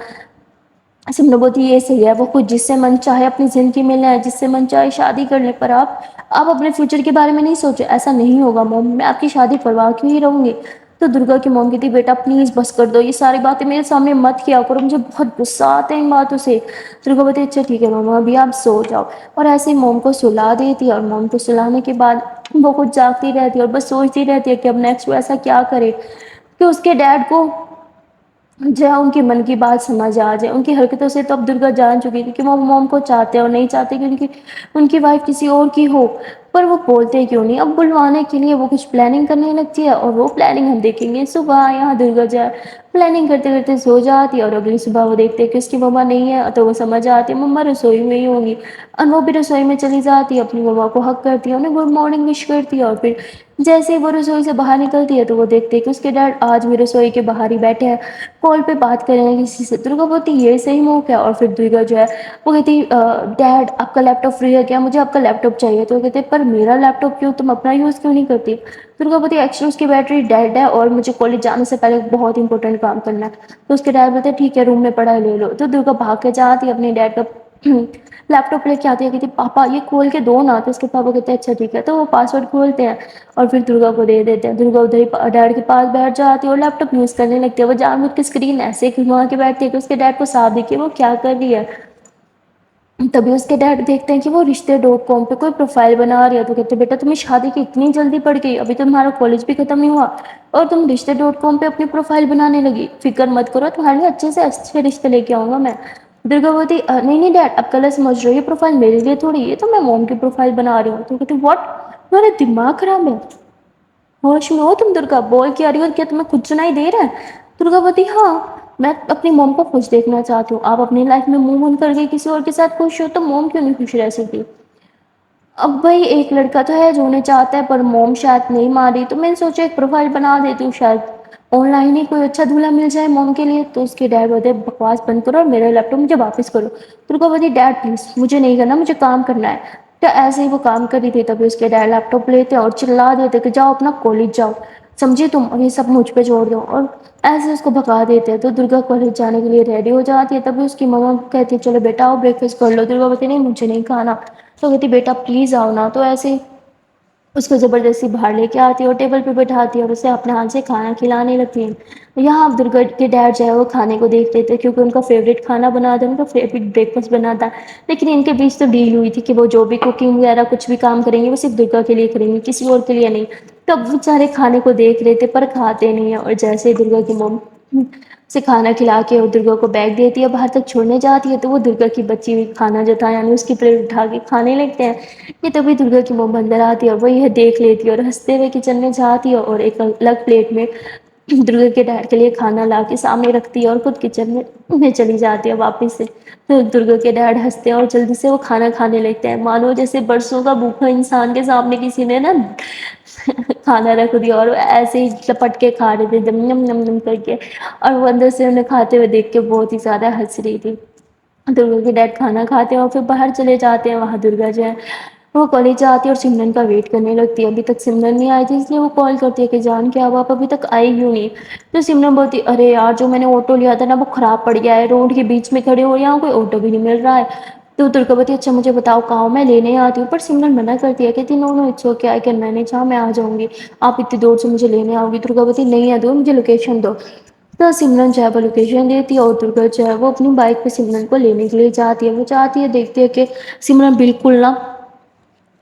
سمجھو بولتی یہ صحیح ہے، وہ خود جس سے من چاہے اپنی زندگی میں لیں، جس سے من چاہے شادی کر لیں، پر آپ اپنے فیوچر کے بارے میں نہیں سوچے، ایسا نہیں ہوگا موم، میں آپ کی شادی کروا کے ہی رہوں گی۔ تو درگا کی موم کہتی بیٹا پلیز بس کر دو، یہ ساری باتیں میرے سامنے مت کیا کرو، مجھے بہت غصہ آتا ہے ان باتوں سے۔ درگا بولتی اچھا ٹھیک ہے مما ابھی آپ سو جاؤ، اور ایسے ہی موم کو سلا دیتی ہے، اور موم کو سلانے کے بعد وہ خود جاگتی رہتی ہے اور بس سوچتی رہتی ہے کہ اب نیکسٹ وہ ایسا کیا کرے کہ اس کے ڈیڈ کو جہاں ان کی من کی بات سمجھ آ جائے۔ ان کی حرکتوں سے تو اب درگا جان چکی تھی کہ وہ موم کو چاہتے ہیں اور نہیں چاہتے کہ ان کی وائف کسی اور کی ہو، پر وہ بولتے کیوں نہیں؟ اب بلوانے کے لیے وہ کچھ پلاننگ کرنے لگتی ہے، اور وہ پلاننگ ہم دیکھیں گے صبح۔ یہاں درگا جائے پلاننگ کرتے کرتے سو جاتی ہے، اور اگلی صبح وہ دیکھتے کہ اس کی مما نہیں ہے، تو وہ سمجھ آتی ہے مما رسوئی میں ہی ہوگی، اور وہ بھی رسوئی میں چلی جاتی ہے، اپنی مما کو حگ کرتی ہے، انہیں گڈ مارننگ وش کرتی ہے، اور پھر جیسے ہی وہ رسوئی سے باہر نکلتی ہے تو وہ دیکھتے ہیں کہ اس کے ڈیڈ آج بھی رسوئی کے باہر ہی بیٹھے ہیں، کال پہ بات کر رہے ہیں کسی سے۔ درگا بولتی یہ صحیح موقع ہے، اور پھر درگا جو ہے وہ کہتی ڈیڈ آپ کا لیپ ٹاپ فری ہے کیا؟ مجھے آپ کا لیپ ٹاپ چاہیے۔ تو وہ کہتے پر میرا لیپ ٹاپ کیوں، تم اپنا یوز کیوں نہیں کرتی؟ درگا بولتی ایکچولی اس کی بیٹری ڈیڈ ہے اور مجھے کالج جانے سے پہلے بہت امپورٹنٹ کام کرنا ہے۔ تو اس کے ڈیڈ بولتے ٹھیک ہے روم میں پڑا ہے لے لو۔ تو درگا بھاگ کے جاتی ہے اپنے ڈیڈ کا لیپ ٹاپ لے کے آتی ہے، کہتی پاپا یہ کھول کے دو نا۔ تو اس کے پاپا کہتے ہیں اچھا ٹھیک ہے، تو وہ پاسورڈ کھولتے ہیں اور پھر درگا کو دے دیتے ہیں۔ درگا ادھر ہی ڈیڈ کے پاس بیٹھ جاتی ہے اور لیپ ٹاپ یوز کرنے لگتی ہے، وہ جان بوجھ کے اسکرین ایسے گھما کے بیٹھتی ہے کہ اس کے ڈیڈ کو صاف دکھے وہ کیا کر رہی ہے۔ تبھی اس کے ڈیڈ دیکھتے ہیں کہ وہ رشتے ڈاٹ کام پہ کوئی پروفائل بنا رہی ہے، تو کہتے ہیں بیٹا تمہیں شادی کی اتنی جلدی پڑ گئی، ابھی تو تمہارا کالج بھی ختم نہیں ہوا اور تم رشتے ڈاٹ کام پہ اپنی پروفائل بنانے لگی، فکر مت کرو تمہارے لیے اچھے سے اچھے رشتے لے کے آؤں گا میں۔ درگا بولتی نہیں نہیں ڈیڈ اب غلط سمجھ رہے ہو، یہ پروفائل میرے لیے تھوڑی، یہ تو میں موم کی پروفائل بنا رہی ہوں۔ تو کہتے واٹ، تمہارا دماغ خراب ہے، ہوش میں ہو تم؟ درگا بول کے آ رہی ہو، کیا تمہیں کچھ سنائی دے رہا ہے؟ درگا بولتی ہاں میں اپنی موم کو خوش دیکھنا چاہتی ہوں. آپ اپنی لائف میں منہ بن کر کے کسی اور کے ساتھ خوش ہو تو موم کیوں نہیں خوش رہ سکتی؟ اب بھائی ایک لڑکا تو ہے جو انہیں چاہتا ہے پر موم شاید نہیں مانی، تو میں نے سوچا ایک پروفائل بنا دیتی ہوں، شاید آن لائن ہی کوئی اچھا دولہا مل جائے موم کے لیے. تو اس کے ڈیڈ بولتے بکواس بند کرو اور میرا لیپ ٹاپ مجھے واپس کرو. تو وہ بولتی ڈیڈ پلیز مجھے نہیں کرنا، مجھے کام کرنا ہے. تو ایسے ہی وہ کام کری تھی تبھی اس کے ڈیڈ لیپ ٹاپ لیتے اور چلا دیتے کہ جاؤ اپنا کالج جاؤ، سمجھے تم، اور یہ سب مجھ پہ چھوڑ دو. اور ایسے اس کو بھگا دیتے ہیں. تو درگا کالج جانے کے لیے ریڈی ہو جاتی ہے تبھی اس کی ماما کہتی ہے چلو بیٹا آؤ بریک فاسٹ کر لو. درگا بولتی نہیں مجھے نہیں کھانا. تو کہتی بیٹا پلیز آؤ نا. تو ایسے اس کو زبردستی باہر لے کے آتی ہے اور ٹیبل پہ بٹھاتی ہے اور اسے اپنے ہاتھ سے کھانا کھلانے لگتی ہے. یہاں درگا کے ڈیڈ جو ہے وہ کھانے کو دیکھتے تھے کیونکہ ان کا فیوریٹ کھانا بناتا ہے، ان کا فیوریٹ بریک فاسٹ بناتا ہے. لیکن ان کے بیچ تو ڈیل ہوئی تھی کہ وہ جو بھی کوکنگ وغیرہ کچھ بھی کام کریں گے وہ صرف درگا کے لیے کریں گے، کسی اور کے لیے نہیں. تب وہ سارے کھانے کو دیکھ رہے تھے پر کھاتے نہیں ہیں. اور جیسے درگا کی موم سے کھانا کھلا کے اور درگا کو بیگ دیتی ہے باہر تک چھوڑنے جاتی ہے تو وہ درگا کی بچی ہوئی کھانا جو تھا یعنی اس کی پلیٹ اٹھا کے کھانے لگتے ہیں. یہ تبھی درگا کی موم اندر آتی ہے اور وہ یہ دیکھ لیتی ہے اور ہنستے ہوئے کچن میں جاتی ہے اور ایک الگ پلیٹ میں درگا کے ڈیڈ کے لیے کھانا لا کے سامنے رکھتی ہے اور خود کچن میں چلی جاتی ہے واپس سے. تو درگا کے ڈیڈ ہنستے ہیں اور جلدی سے وہ کھانا کھانے لگتے ہیں مانو جیسے برسوں کا بھوکا انسان کے سامنے کسی نے نا کھانا رکھ دیا اور ایسے ہی لپٹ کے کھا رہے تھے نم نم نم کر کے. اور وہ اندر سے انہیں کھاتے ہوئے دیکھ کے بہت ہی زیادہ ہنس رہی تھی. درگا کے ڈیڈ کھانا کھاتے ہیں اور پھر باہر چلے جاتے ہیں. وہاں درگا جو ہے وہ کالج جاتی ہے اور سمرن کا ویٹ کرنے لگتی ہے. ابھی تک سمرن نہیں آئی تھی اس لیے وہ کال کرتی ہے کہ جان کیا ہوا آپ ابھی تک آئے کیوں نہیں؟ تو سمرن بولتی ارے یار جو میں نے آٹو لیا تھا نا وہ خراب پڑ گیا ہے، روڈ کے بیچ میں کھڑے ہو یہاں کوئی آٹو بھی نہیں مل رہا ہے. تو درگا بولتی اچھا مجھے بتاؤ کہاں ہو میں لینے آتی ہوں. پر سمرن منع کرتی ہے کہتی no no it's okay I can manage, ہاں میں آ جاؤں گی آپ اتنی دور سے مجھے لینے آؤ گی. درگا بولتی نہیں ہے دور مجھے لوکیشن دو. تو سمرن جو ہے وہ لوکیشن دیتی ہے اور درگا جو ہے وہ اپنی بائک پہ سمرن کو لینے کے لیے جاتی ہے. وہ جاتی ہے دیکھتی ہے کہ سمرن بالکل نا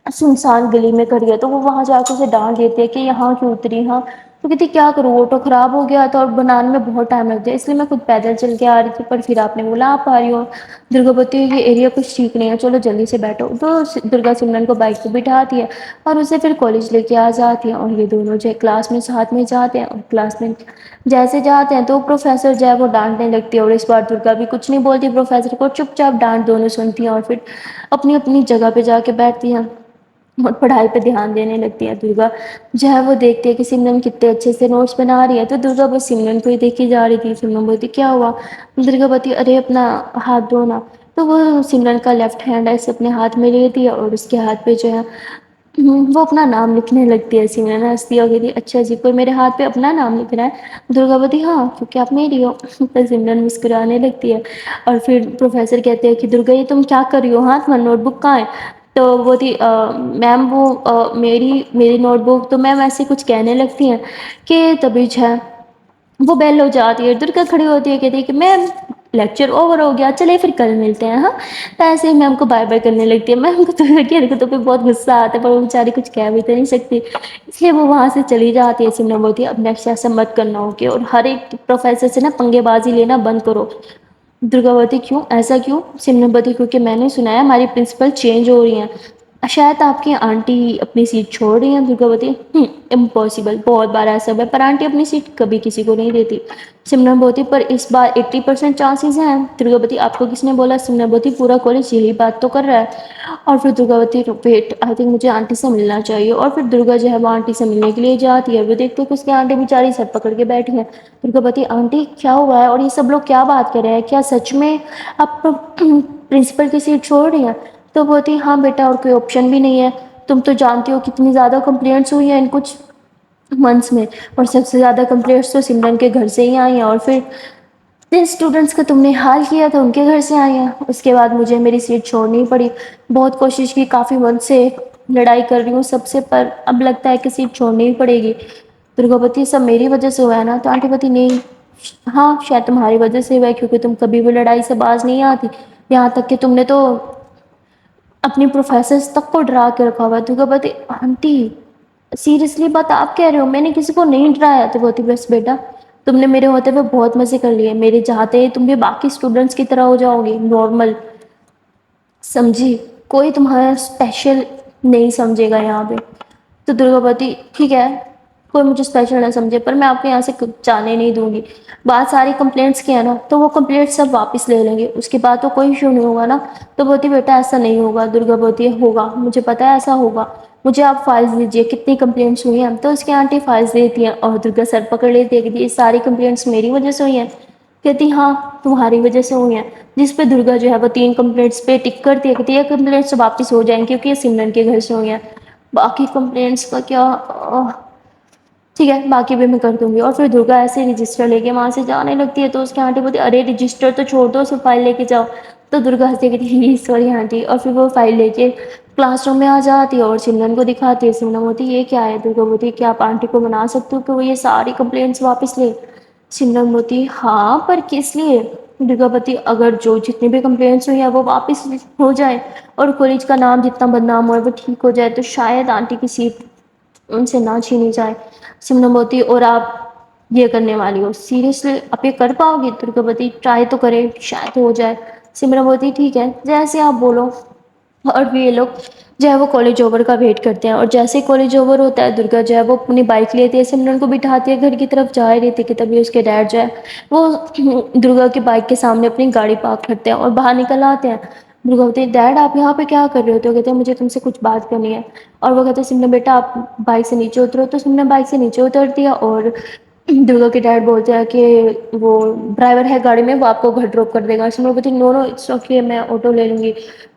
سنسان گلی میں کھڑی ہے. تو وہ وہاں جا کے اسے ڈانٹ دیتی ہے کہ یہاں کیوں اتری. ہاں تو کہتی کیا کروں آٹو خراب ہو گیا تھا اور بنانے میں بہت ٹائم لگ گیا اس لیے میں خود پیدل چل کے آ رہی تھی پر پھر آپ نے بولا آپ آ رہی ہو. درگا بولتی ہے یہ ایریا کچھ ٹھیک نہیں ہے چلو جلدی سے بیٹھو. تو درگا سمرن کو بائک پہ بٹھاتی ہے اور اسے پھر کالج لے کے آ جاتی ہے. اور یہ دونوں جو کلاس میں ساتھ میں جاتے ہیں اور کلاس میں جیسے جاتے ہیں تو پروفیسر جو ہے وہ ڈانٹنے لگتی ہے اور اس بار درگا بھی کچھ نہیں بولتی پروفیسر کو، چپ چاپ ڈانٹ دونوں سنتی ہیں اور پھر اپنی اپنی جگہ پہ جا کے بیٹھتی ہیں اور پڑھائی پہ دھیان دینے لگتی ہے. درگا جو ہے وہ دیکھتی ہے کہ سمرن کتنے اچھے سے نوٹس بنا رہی ہے. تو درگا بس سمرن کو ہی دیکھی جا رہی تھی. سمرن بولتی کیا ہوا؟ درگا بولتی ارے اپنا ہاتھ دھونا. تو وہ سمرن کا لیفٹ ہینڈ ہے اپنے ہاتھ میں لیتی ہے اور اس کے ہاتھ پہ جو ہے وہ اپنا نام لکھنے لگتی ہے. سمرن ہنستی ہے اور کہتی اچھا جی کوئی میرے ہاتھ پہ اپنا نام لکھ رہا ہے؟ درگا بولتی ہاں کیونکہ آپ میری ہو. تو سمرن مسکرانے لگتی ہے اور پھر پروفیسر کہتے ہیں کہ درگا یہ تم کیا کر رہی ہو، ہاں تمہاری نوٹ بک کہاں ہے؟ تو وہ تھی میم وہ میری نوٹ بک. تو میم ایسے کچھ کہنے لگتی ہیں کہ تبھی جو ہے وہ بیل ہو جاتی ہے. درگا کھڑی ہوتی ہے کہتی ہے کہ میم لیکچر اوور ہو گیا چلے پھر کل ملتے ہیں. ہاں تو ایسے ہی میم کو بائے بائے کرنے لگتی ہے. میم کو درگا کی حرکتوں پہ بہت غصہ آتا ہے پر وہ بیچاری کچھ کہہ بھی تو نہیں سکتی اس لیے وہ وہاں سے چلی جاتی ہے. سمرن بولتی ہے اب نیکسٹ ایسا مت کرنا اوکے اور ہر ایک پروفیسر سے نا پنگے بازی لینا بند کرو. درگا بولتی کیوں ایسا کیوں؟ سمرن بولتی کیونکہ میں نے سنا ہے ہماری پرنسپل چینج ہو رہی ہیں، شاید آپ کی آنٹی اپنی سیٹ چھوڑ رہی ہیں. درگا بولتی امپاسبل، بہت بار ایسا ہوا ہے پر آنٹی اپنی سیٹ کبھی کسی کو نہیں دیتی. سمرن بولتی پر اس بار 80% چانسز ہیں. درگا بولتی آپ کو کس نے بولا؟ سمرن بولتی پورا کالج یہی بات تو کر رہا ہے. اور پھر درگا بولتی ویٹ آئی تھنک مجھے آنٹی سے ملنا چاہیے. اور پھر درگا جو ہے وہ آنٹی سے ملنے کے لیے جاتی ہے. وہ دیکھتے کہ اس کی آنٹی بیچاری سر پکڑ کے بیٹھی ہے. درگا بولتی آنٹی کیا ہوا ہے اور یہ سب لوگ کیا بات کر رہے ہیں، کیا سچ میں آپ پرنسپل کی سیٹ چھوڑ رہی ہیں؟ تو بولتی ہاں بیٹا اور کوئی آپشن بھی نہیں ہے. تم تو جانتی ہو کتنی زیادہ کمپلینٹس ہوئی ہیں ان کچھ منتھس میں اور سب سے زیادہ کمپلینٹس تو سمرن کے گھر سے ہی آئی ہیں. اور پھر جن اسٹوڈنٹس کا تم نے حال کیا تھا ان کے گھر سے آئی ہیں. اس کے بعد مجھے میری سیٹ چھوڑنی پڑی. بہت کوشش کی کافی منتھ سے لڑائی کر رہی ہوں سب سے پر اب لگتا ہے کہ سیٹ چھوڑنی ہی پڑے گی. درگا بولتی سب میری وجہ سے ہوا ہے نا؟ تو آنٹی بولتی نہیں ہاں شاید تمہاری وجہ سے ہوا ہے کیونکہ تم کبھی بھی لڑائی سے باز نہیں آتی، یہاں تک کہ تم نے تو اپنی پروفیسرس تک کو ڈرا کے رکھا ہوا ہے. درگا بولتی آنٹی سیریسلی بات آپ کہہ رہے ہو؟ میں نے کسی کو نہیں ڈرایا. تو بولتی بس بیٹا تم نے میرے ہوتے ہوئے بہت مزے کر لیے، میرے چاہتے ہی تم بھی باقی اسٹوڈنٹس کی طرح ہو جاؤ گی نارمل، سمجھی؟ کوئی تمہارا اسپیشل نہیں سمجھے گا یہاں پہ. تو درگا بولتی ٹھیک ہے کوئی مجھے اسپیشل نہ سمجھے، پر میں آپ کو یہاں سے جانے نہیں دوں گی. بات ساری کمپلینٹس کی ہے نا، تو وہ کمپلینٹ سب واپس لے لیں گے، اس کے بعد تو کوئی ایشو نہیں ہوگا نا. تو بولتی بیٹا ایسا نہیں ہوگا. درگا بولتی ہے ہوگا، مجھے پتا ہے ایسا ہوگا. مجھے آپ فائلز دیجیے کتنی کمپلینٹس ہوئی ہیں. تو اس کی آنٹی فائلز دیتی ہیں اور درگا سر پکڑ لیتی ہے کہ یہ ساری کمپلینٹس میری وجہ سے ہوئی ہیں. کہتی ہاں تمہاری وجہ سے ہوئی ہیں. جس پہ درگا جو ہے وہ 3 کمپلینٹس پہ ٹک کرتی ہے، کہتی ہے یہ کمپلینٹس واپس ہو جائیں کیونکہ یہ سمرن کے گھر سے ہوئی ہیں. باقی کمپلینٹس کا کیا، ٹھیک ہے باقی بھی میں کر دوں گی. اور پھر درگا ایسے رجسٹر لے کے وہاں سے جانے لگتی ہے. تو اس کی آنٹی بولتی ارے رجسٹر تو چھوڑ دو، صرف فائل لے کے جاؤ. تو درگا ہنستی ہے کہتی سوری آنٹی، اور پھر وہ فائل لے کے کلاس روم میں آ جاتی ہے اور سمرن کو دکھاتی ہے. سمرن بولتی یہ کیا ہے؟ درگا بولتی کیا آپ آنٹی کو منا سکتے ہو کہ وہ یہ ساری کمپلینٹس واپس لے؟ سمرن بولتی ہاں پر کس لیے؟ درگا بولتی اگر جو جتنی بھی کمپلینٹس ہوئی ہیں وہ واپس ہو جائیں اور کالج کا نام جتنا بدنام ہوا ہے وہ ٹھیک ہو جائے، تو شاید آنٹی کی سیٹ ان سے نہ چھینی جائے. سمرن بولتی اور آپ یہ کرنے والی ہو سیریسلی، آپ یہ کر پاؤ گی؟ درگا بولتی ٹرائی تو کرے شاید ہو جائے. سمرن بولتی ٹھیک ہے جیسے آپ بولو. اور پھر یہ لوگ جو ہے وہ کالج اوور کا ویٹ کرتے ہیں، اور جیسے ہی کالج اوور ہوتا ہے درگا جو ہے وہ اپنی بائک لیتی ہے، سمرن کو بٹھاتی ہے، گھر کی طرف جا رہی تھی کہ تبھی اس کے ڈیڈ جو ہے وہ درگا کی بائک کے سامنے اپنی گاڑی پارک کرتے ہیں اور باہر نکل آتے ہیں. درگا بولتی ڈیڈ آپ یہاں پہ کیا کر رہے ہوتے ہو؟ کہتے ہیں مجھے تم سے کچھ بات کرنی ہے. اور وہ کہتے ہیں سمرن بیٹا آپ بائک سے نیچے اترو. تو سمرن بائک سے نیچے اترتی ہے اور درگا کے ڈیڈ بولتے ہیں کہ وہ ڈرائیور ہے گاڑی میں، وہ آپ کو گھر ڈراپ کر دے گا. سمرن بولتی نو نو اٹس اوکے میں آٹو لے لوں گی.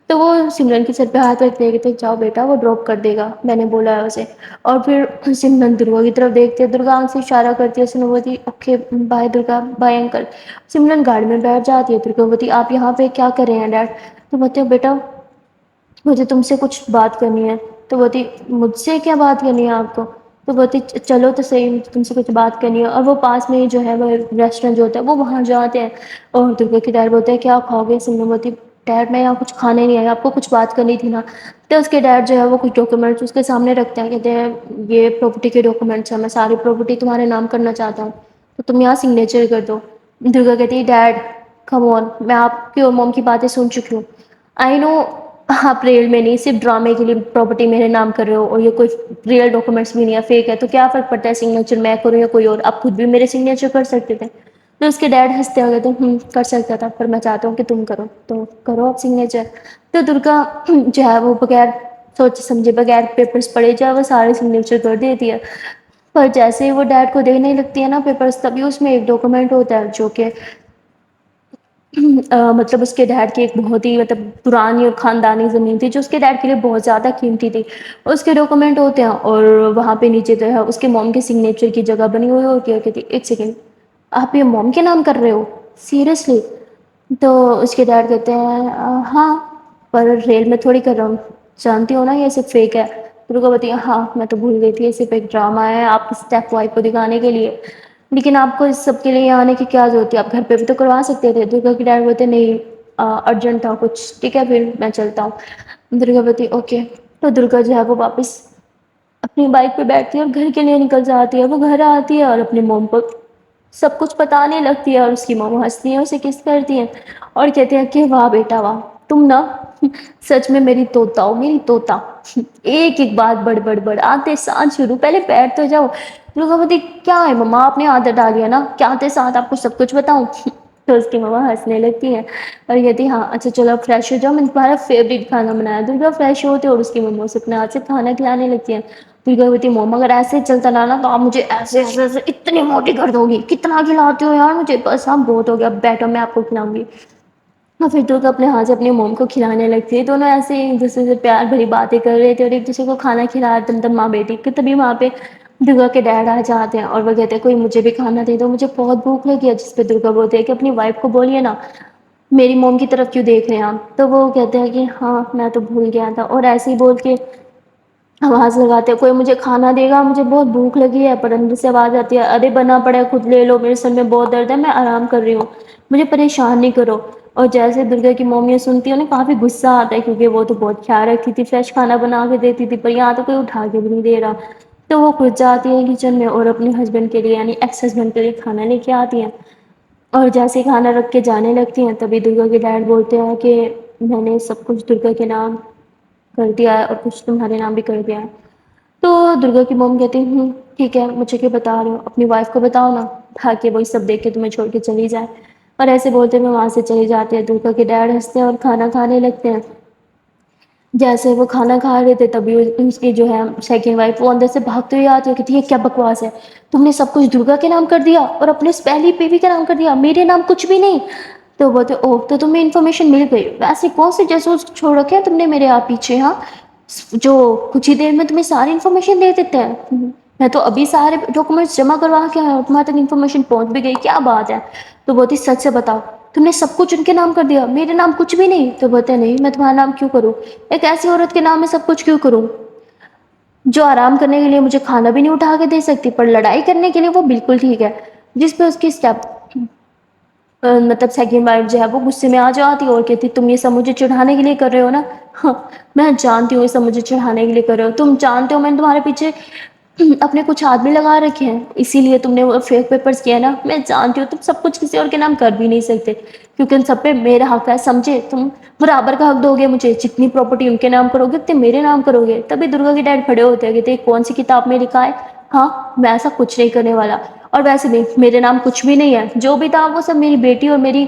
تو وہ سمرن کے سر پہ ہاتھ رکھتے ہیں کہتے جاؤ بیٹا وہ ڈراپ کر دے گا، میں نے بولا ہے اسے. اور پھر سمرن درگا کی طرف دیکھتے ہے، درگا آنکھ سے اشارہ کرتی ہے. سمرن بولتی okay bye Durga, bye uncle. Simran گاڑی میں بیٹھ جاتی ہے. درگا بولتی آپ یہاں پہ کیا کر رہے ہیں ڈیڈ؟ تو بولتے بیٹا مجھے تم سے کچھ بات کرنی ہے. تو بولتی مجھ سے کیا بات کرنی ہے آپ کو؟ تو بولتی چلو تو صحیح تم سے کچھ بات کرنی ہے. اور وہ پاس میں ہی جو ہے وہ ریسٹورینٹ جو ہوتا ہے وہ وہاں جاتے ہیں. اور درگا کے ڈیڈ بولتے ہیں کیا کھاؤ گے؟ سمرن بولتی ڈیڈ میں یہاں کچھ کھانے نہیں آئی، آپ کو کچھ بات کرنی تھی نا. تو اس کے ڈیڈ جو ہے وہ کچھ ڈاکومنٹس اس کے سامنے رکھتے ہیں، کہتے ہیں یہ پراپرٹی کے ڈاکومنٹس ہیں، میں ساری پراپرٹی تمہارے نام کرنا چاہتا ہوں تو تم یہاں سگنیچر کر دو. درگا کہتی ہے ڈیڈ کم آن، میں آپ کی اور موم کی باتیں سن چکی ہوں. آئی نو آپ ریل میں نہیں صرف ڈرامے کے لیے پراپرٹی میرے نام کر رہے ہو، اور یہ کوئی ریئل ڈاکومنٹس بھی نہیں ہے، فیک ہے. تو کیا فرق پڑتا ہے سگنیچر میں کروں یا کوئی اور؟ آپ خود بھی میرے سگنیچر کر سکتے تھے. تو اس کے ڈیڈ ہنستے ہوئے کہتے کر سکتا تھا پر میں چاہتا ہوں کہ تم کرو تو کرو آپ سگنیچر. تو درگا جو ہے وہ بغیر سوچے سمجھے بغیر پیپرس پڑھے جو ہے وہ سارے سگنیچر کر دیتی ہے. پر جیسے ہی وہ ڈیڈ کو دینے لگتی ہے نا پیپرس، تبھی اس میں ایک ڈاکومنٹ ہوتا ہے جو کہ مطلب اس کے ڈیڈ کی ایک بہت ہی مطلب پرانی اور خاندانی زمین تھی جو اس کے ڈیڈ کے لیے بہت زیادہ قیمتی تھی. اس کے ڈاکومنٹ ہوتے ہیں اور وہاں پہ نیچے جو ہے اس کے موم کے سگنیچر کی جگہ بنی ہوئی ہوتی ہے. کہتی ایک سیکنڈ آپ یہ موم کے نام کر رہے ہو سیریسلی؟ تو اس کے ڈیڈ کہتے ہیں ہاں پر ریل میں تھوڑی کر رہا ہوں، جانتی ہو نا یہ سب فیک ہے. درگا بولتی ہے ہاں میں تو بھول گئی تھی یہ صرف ایک ڈرامہ ہے آپ کی اسٹیپ وائف کو دکھانے کے لیے، لیکن آپ کو اس سب کے لیے یہاں آنے کی کیا ضرورت ہے؟ آپ گھر پہ بھی تو کروا سکتے تھے. درگا کے ڈیڈ بولتے نہیں ارجنٹ تھا کچھ، ٹھیک ہے پھر میں چلتا ہوں. درگا بولتی اوکے. تو درگا جو ہے وہ واپس اپنی بائک پہ بیٹھتی ہے اور گھر کے لیے نکل جاتی ہے. وہ گھر آتی ہے اور اپنی موم کو سب کچھ بتانے لگتی ہے اور اس کی موم ہنستی ہے، اسے کس کرتی ہیں اور کہتے ہیں کہ واہ بیٹا واہ تم نا سچ میں میری طوطا ہو، میری طوطا. ایک ایک بات بڑھ بڑھ بڑھ آتے ساتھ شروع، پہلے بیٹھ تو جاؤ. درگا بولتی کیا ہے مما آپ نے عادت ڈالی ہے نا کہ آتے ساتھ آپ کو سب کچھ بتاؤں. تو اس کی ماما ہنسنے لگتی ہے اور کہتی ہاں اچھا چلو اب فریش ہو جاؤ، میں نے تمہارا فیوریٹ کھانا بنایا. درگا فریش ہوتے اور اس کی مما اسے اپنے ہاتھ سے کھانا کھلانے لگتی ہیں. درگا بولتی موم اگر ایسے ہی چلتا رہا نا تو آپ مجھے ایسے ایسے ایسے اتنی موٹی کر دو گی، کتنا کھلاتے ہو یار مجھے، بس اب بہت ہو گیا بیٹھو میں آپ کو کھلاؤں گی. اور پھر درگا اپنے ہاتھ سے اپنی موم کو کھلانے لگتی ہے. دونوں ایسے ہی ایک دوسرے سے پیار بھری باتیں کر رہے تھے اور ایک دوسرے کو کھانا کھلا رہے تھے ماں بیٹی کہ تبھی وہاں پہ درگا کے ڈیڈ آ جاتے ہیں اور وہ کہتے ہیں کوئی مجھے بھی کھانا دے دو مجھے بہت بھوک لگی ہے. جس پہ درگا بولتے ہیں کہ اپنی وائف کو بولیے نا میری موم کی طرف کیوں دیکھ رہے ہیں آپ؟ تو وہ کہتے ہیں کہ ہاں میں تو بھول گیا تھا. اور ایسے ہی بول کے آواز لگاتے ہیں کوئی مجھے کھانا دے گا مجھے بہت بھوک لگی ہے. پر اندر سے آواز آتی ہے ارے بنا پڑا خود لے لو میرے سر میں بہت درد ہے میں آرام کر رہی ہوں مجھے پریشان نہیں کرو. اور جیسے درگا کی موم یہ سنتی ہے نا کافی غصہ آتا ہے کیونکہ وہ تو بہت خیال رکھتی تھی، فریش کھانا بنا کے دیتی تھی، پر یہاں تو کوئی اٹھا کے بھی نہیں دے رہا. تو وہ خود جاتی ہے کچن میں اور اپنے ہسبینڈ کے لیے یعنی ایکس ہسبینڈ کے لیے کھانا لے کے آتی ہیں. اور جیسے ہی کھانا رکھ کے جانے لگتی ہیں تبھی درگا کے ڈیڈ بولتے ہیں کہ میں نے سب کچھ درگا کے نام کر دیا ہے اور کچھ تمہارے نام بھی کر دیا ہے. تو درگا کی موم کہتی ٹھیک ہے، مجھے کیوں بتا رہے ہو، اپنی وائف کو بتاؤ نا، تاکہ وہی سب دیکھ کے تمہیں چھوڑ کے چلی جائے۔ اور ایسے بولتے ہوئے وہاں سے چلی جاتے ہیں۔ درگا کے ڈیڈ ہنستے ہیں اور کھانا کھانے لگتے ہیں۔ جیسے وہ کھانا کھا رہے تھے تبھی اس کی جو ہے سیکنڈ وائف وہ اندر سے بھاگتے ہوئے آتی ہے، کہتی ہے کیا بکواس ہے، تم نے سب کچھ درگا کے نام کر دیا اور اپنے پہلی بیوی کے نام کر دیا، میرے نام کچھ بھی نہیں۔ تو بولتے اوہ تو تمہیں انفارمیشن مل گئی، ویسے کون سے جاسوس چھوڑ رکھے ہیں تم نے میرے آپ پیچھے، ہاں جو کچھ ہی دیر میں تمہیں ساری انفارمیشن دے دیتے ہیں۔ میں تو ابھی سارے ڈاکومنٹس جمع کروا کے تمہارے تک انفارمیشن پہنچ بھی گئی، کیا بات ہے۔ تو بولتی سچ سے بتاؤ، تم نے سب کچھ ان کے نام کر دیا، میرے نام کچھ بھی نہیں۔ تو بولتے نہیں، میں تمہارا نام کیوں کروں، ایک ایسی عورت کے نام میں سب کچھ کیوں کروں جو آرام کرنے کے لیے مجھے کھانا بھی نہیں اٹھا کے دے سکتی، پر لڑائی کرنے کے لیے وہ بالکل ٹھیک ہے۔ جس پہ اس کی اسٹیپ مطلب سیکنڈ وائف جو ہے وہ غصے میں آ جاتی اور کہتی تم یہ سب مجھے چڑھانے کے لیے کر رہے ہو نا، ہاں میں جانتی ہوں یہ سب مجھے چڑھانے کے لیے کر رہے ہو، تم جانتے ہو میں نے تمہارے پیچھے اپنے کچھ آدمی لگا رکھے ہیں، اسی لیے تم نے وہ فیک پیپرز کیا نا، میں جانتی ہوں تم سب کچھ کسی اور کے نام کر بھی نہیں سکتے، کیونکہ ان سب پہ میرا حق ہے، سمجھے، تم برابر کا حق دو گے مجھے، جتنی پراپرٹی ان کے نام کرو گے اتنے میرے نام کرو گے۔ تبھی درگا کے ڈیڈ کھڑے ہوتے ہیں، کہتے کون سی کتاب میں لکھا ہے، ہاں میں ایسا کچھ نہیں کرنے والا، اور ویسے بھی میرے نام کچھ بھی نہیں ہے، جو بھی تھا وہ سب میری بیٹی اور میری۔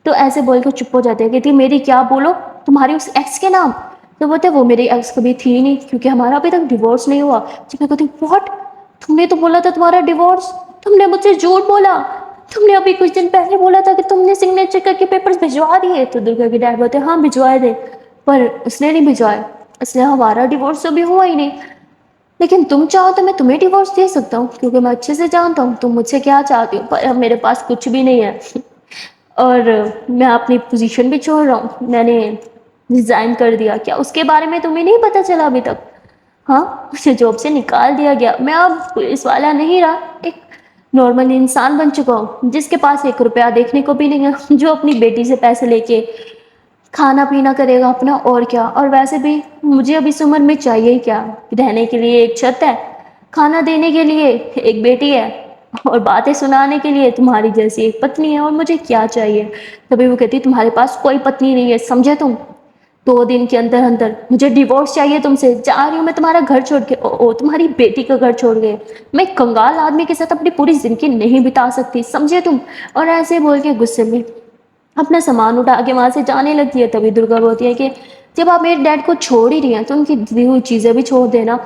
تو ایسے بول کے چپ ہو جاتے ہیں، کہتی میری کیا بولو، تمہاری اس ایکس کے نام۔ تو بولتے وہ میری ایکس کبھی تھی نہیں، کیونکہ ہمارا ابھی تک ڈیورس نہیں ہوا۔ جب میں کہتی واٹ، تم نے تو بولا تھا تمہارا ڈیورس، تم نے مجھ سے جھوٹ بولا، تم نے ابھی کچھ دن پہلے بولا تھا کہ تم نے سگنیچر کر کے پیپرز بھجوا دیے۔ تو درگا کے ڈیڈ بولتے ہاں بھجوائے تھے، پر اس نے نہیں بھجوائے، اس لیے ہمارا ڈیورس تو ابھی ہوا ہی نہیں، لیکن تم چاہو تو میں تمہیں ڈیورس دے سکتا ہوں، کیونکہ میں اچھے سے جانتا ہوں تم مجھ سے کیا چاہتی ہو، پر اب میرے پاس کچھ بھی نہیں ہے، اور میں اپنی پوزیشن بھی چھوڑ رہا ہوں، میں نے ریزائن کر دیا۔ کیا اس کے بارے میں تمہیں نہیں پتا چلا ابھی تک، ہاں اسے جاب سے نکال دیا گیا، میں اب پولیس والا نہیں رہا، ایک نارمل انسان بن چکا ہوں، جس کے پاس 1 روپیہ دیکھنے کو بھی نہیں ہے، جو اپنی بیٹی سے پیسے لے کے کھانا پینا کرے گا اپنا، اور کیا، اور ویسے بھی مجھے اب اس عمر میں چاہیے کیا، رہنے کے لیے ایک چھت ہے، کھانا دینے کے لیے ایک بیٹی ہے، اور باتیں سنانے کے لیے تمہاری جیسی ایک پتنی ہے، اور مجھے کیا چاہیے۔ تبھی وہ کہتی تمہارے پاس کوئی پتنی نہیں ہے، سمجھے تم، 2 دن کے اندر اندر مجھے ڈیورس چاہیے تم سے، جا رہی ہوں میں تمہارا گھر چھوڑ کے، او تمہاری بیٹی کا گھر چھوڑ گئے، میں ایک کنگال آدمی کے ساتھ اپنی پوری زندگی نہیں بتا سکتی، سمجھے تم۔ اور ایسے بول کے غصے میں اپنا سامان اٹھا کے وہاں سے جانے لگتی ہے۔ تبھی درگا بولتی ہے کہ جب آپ میرے ڈیڈ کو چھوڑ ہی رہی ہیں تو ان کی دی ہوئی چیزیں بھی چھوڑ دینا،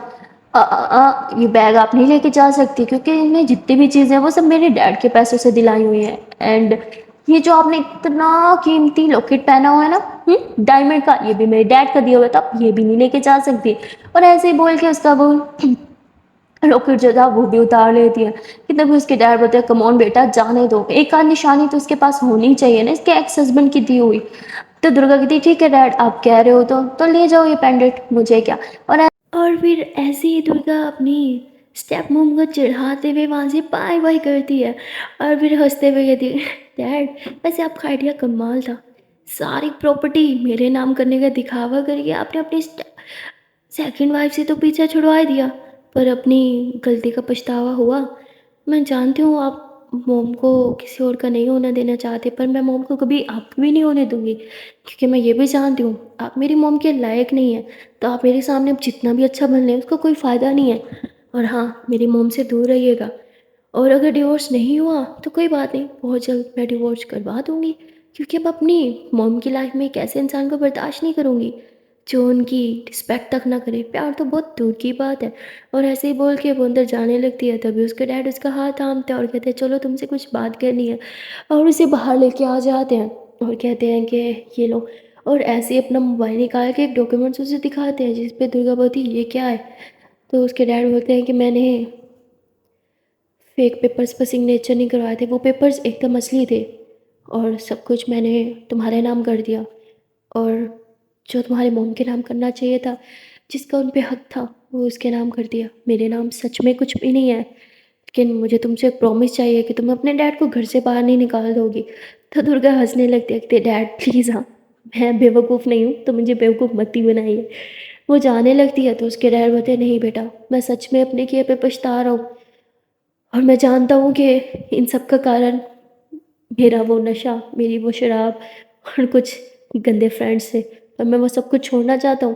یہ بیگ آپ نہیں لے کے جا سکتی، کیونکہ ان میں جتنی بھی چیزیں ہیں وہ سب میرے ڈیڈ کے پیسوں سے دلائی ہوئی ہیں، اینڈ یہ جو آپ نے اتنا قیمتی لاکٹ پہنا ہوا ہے نا ڈائمنڈ کا، یہ بھی میرے ڈیڈ کا دیا ہوا تھا، یہ بھی نہیں لے کے جا سکتی۔ اور ایسے ہی بول کے اس کا وہ لاکٹ جو تھا وہ بھی اتار لیتی ہے، کہ تب اس کے ڈیڈ بولتے ہیں کم آن بیٹا جانے دو، ایک آدھ نشانی تو اس کے پاس ہونی چاہیے نا اس کے ایکس ہسبینڈ کی دی ہوئی۔ تو درگا کہتی ٹھیک ہے ڈیڈ آپ کہہ رہے ہو تو لے جاؤ یہ پینڈنٹ، مجھے کیا۔ اور پھر ایسے ہی درگا اپنی اسٹیپ موم کو چڑھاتے ہوئے وہاں سے بائے بائے کرتی ہے، اور پھر ہنستے ہوئے کہتی ہے ڈیڈ ویسے آپ کا آئیڈیا کمال تھا، ساری پراپرٹی میرے نام کرنے کا دکھاوا کر کے آپ نے اپنی سیکنڈ وائف سے تو پیچھا چھڑوا دیا، پر اپنی غلطی کا پچھتاوا ہوا۔ میں جانتی ہوں آپ موم کو کسی اور کا نہیں ہونا دینا چاہتے، پر میں موم کو کبھی آپ کو بھی نہیں ہونے دوں گی، کیونکہ میں یہ بھی جانتی ہوں آپ میری موم کے لائق نہیں ہیں، تو آپ میرے سامنے جتنا بھی اچھا بن لیں اس کا کوئی فائدہ نہیں ہے، اور ہاں میری موم سے دور رہیے گا، اور اگر ڈیورس نہیں ہوا تو کوئی بات نہیں، بہت جلد میں ڈیورس کروا دوں گی، کیونکہ اب اپنی موم کی لائف میں ایک ایسے انسان کو برداشت نہیں کروں گی جو ان کی رسپیکٹ تک نہ کرے، پیار تو بہت دور کی بات ہے۔ اور ایسے ہی بول کے وہ اندر جانے لگتی ہے، تبھی اس کا ڈیڈ اس کا ہاتھ تھامتے ہیں اور کہتے ہیں چلو تم سے کچھ بات کرنی ہے، اور اسے باہر لے کے آ جاتے ہیں اور کہتے ہیں کہ یہ لو، اور ایسے ہی اپنا موبائل نکال کے ایک ڈاکیومنٹس اسے دکھاتے ہیں جس پہ درگا بولتی یہ کیا ہے، تو اس کے ڈیڈ بولتے ہیں کہ میں نے فیک پیپرز پر سگنیچر نہیں کروائے تھے، وہ پیپرز ایک دم اصلی تھے، اور سب کچھ میں نے تمہارے نام کر دیا، اور جو تمہارے موم کے نام کرنا چاہیے تھا، جس کا ان پہ حق تھا وہ اس کے نام کر دیا، میرے نام سچ میں کچھ بھی نہیں ہے، لیکن مجھے تم سے ایک پرومس چاہیے کہ تم اپنے ڈیڈ کو گھر سے باہر نہیں نکال دو گی۔ تو درگا ہنسنے لگتی ہے کہ ڈیڈ پلیز، ہاں میں بیوقوف نہیں ہوں تو مجھے بیوقوف مت ہی بنائیے۔ وہ جانے لگتی ہے تو اس کے ڈیڈ بولتے ہیں نہیں بیٹا میں سچ میں اپنے کیے پہ پچھتا رہا ہوں، اور میں جانتا ہوں کہ ان سب کا کارن میرا وہ نشہ، میری وہ شراب اور کچھ گندے فرینڈس سے، اور میں وہ سب کچھ چھوڑنا چاہتا ہوں،